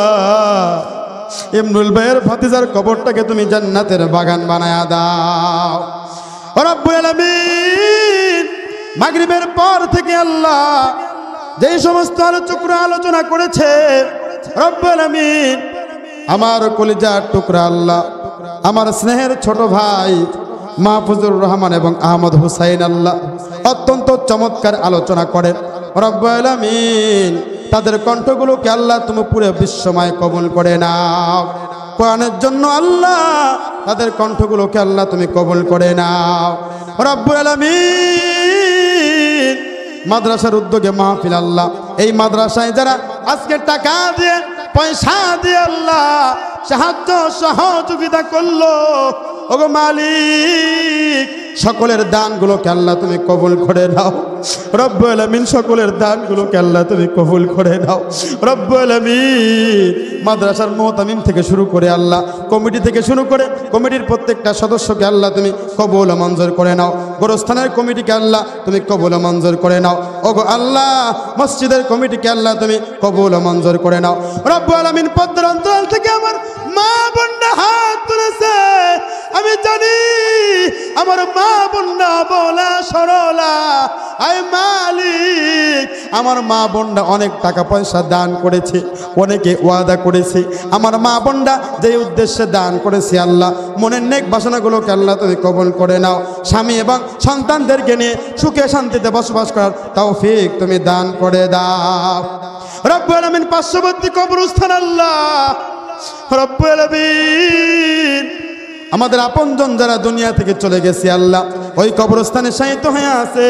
ইমরুল ভাইয়ের ভাতিজার কবরটাকে তুমি জান্নাতের বাগান বানায়া দাও। রব্বুল আলামিন, মাগরিবের পর থেকে আল্লাহ যেই সমস্ত আলোচকরা আলোচনা করেছে, রব্বুল আলামিন, আমার কলিজার টুকরা আল্লাহ, আমার স্নেহের ছোট ভাই মাহফুজুর রহমান এবং আহমদ হুসাইন আল্লাহ অত্যন্ত চমৎকার আলোচনা করেন। রব্বুল আলামিন, তাদের কণ্ঠগুলোকে আল্লাহ তুমি পুরো বিশ্বময় কবুল করে নাও। কোরআনের জন্য আল্লাহ তাদের কণ্ঠগুলোকে আল্লাহ তুমি কবুল করে নাও। রব্বুল আলামিন, মাদ্রাসার উদ্যোগে মাহফিল আল্লাহ, এই মাদ্রাসায় যারা আজকে টাকা দিয়ে পয়সা দিয়ে আল্লাহ সাহায্য সহযোগিতা করলো, ওগো মালিক, সকলের দানগুলোকে আল্লাহ তুমি কবুল করে নাও। রব্বুল আলামিন, সকলের দানগুলোকে আল্লাহ তুমি কবুল করে নাও। রব্বুল আলামিন, মাদ্রাসার মুতামিম থেকে শুরু করে আল্লাহ, কমিটি থেকে শুরু করে কমিটির প্রত্যেকটা সদস্যকে আল্লাহ তুমি কবুল মঞ্জুর করে নাও। গোরস্থানের কমিটিকে আল্লাহ তুমি কবুল মঞ্জুর করে নাও। ওগো আল্লাহ, মসজিদের কমিটিকে আল্লাহ তুমি কবুল মঞ্জুর করে নাও। রব্বুল আলামিন, পদ্মার অঞ্চল থেকে আমার মা বোনরা হাত তুলেছে, আমি জানি আমার মা বোনরা বলা সরলা আয় মালিক, আমার মা বোনরা অনেক টাকা পয়সা দান করেছে, অনেকে ওয়াদা করেছে, আমার মা বোনরা যে উদ্দেশ্যে দান করেছে আল্লাহ মনের নেক বাসনাগুলোকে আল্লাহ তুমি কবুল করে নাও। স্বামী এবং সন্তানদেরকে নিয়ে সুখে শান্তিতে বসবাস করার তৌফিক তুমি দান করে দাও রব্বুল আলামিন। পার্শ্ববর্তী কবরস্থান আল্লাহ রব্বুল আলামিন, আমাদের আপনজন যারা দুনিয়া থেকে চলে গেছে আল্লাহ ওই কবরস্থানে শায়িত হয়ে আছে,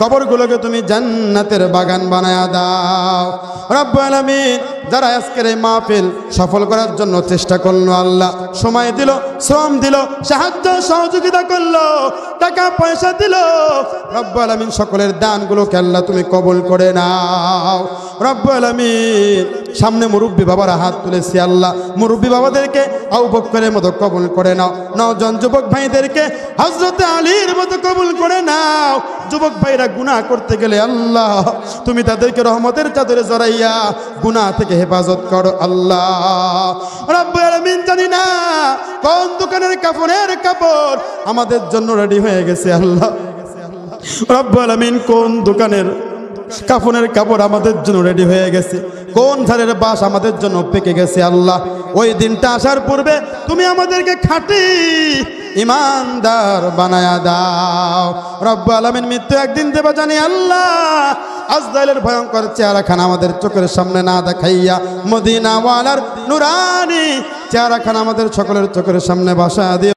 কবরগুলোকে তুমি জান্নাতের বাগান বানায়া দাও রব্বুল আলামিন। যারা আজকের এই মাহফিল সফল করার জন্য চেষ্টা করলো আল্লাহ, সময় দিল, শ্রম দিল, সাহায্য সহযোগিতা করলো, টাকা পয়সা দিল রব্বুল আলামিন, সকলের দানগুলোকে আল্লাহ তুমি কবুল করে নাও রব্বুল আলামিন। সামনে মুরব্বী বাবারা হাত তুলেছি আল্লাহ, মুরব্বী বাবাদেরকে আবু বকরের মতো কবুল করে নাও, নওজোয়ান যুবক ভাইদেরকে হযরত আলীর মতো কবুল করে নাও। যুবক ভাইরা গুনাহ করতে গেলে আল্লাহ তুমি তাদেরকে রহমতের চাদরে জড়াইয়া গুনাহ থেকে হেফাজত করো আল্লাহ রব্বুল আলামিন। জানি না কোন দোকানের কাপড়ের কাপড় আমাদের জন্য রেডি হয়ে গেছে আল্লাহ রব্বুল আলামিন, কোন দোকানের কাফনের কাপড় আমাদের জন্য রেডি হয়ে গেছে, কোন ধারের বাস আমাদের জন্য পেকে গেছে আল্লাহ। ওই দিনটা আসার পূর্বে তুমি আমাদেরকে খাঁটি ইমানদার বানায়া দাও রব্বুল আলামিন। মৃত্যু একদিন দেবা জানি আল্লাহ, আজরাইলের ভয়ঙ্কর চেহারাখানা আমাদের চোখের সামনে না দেখাইয়া মদিনাওয়ালার নুরানি চেহারাখানা আমাদের সকলের চোখের সামনে বসায়া দিও।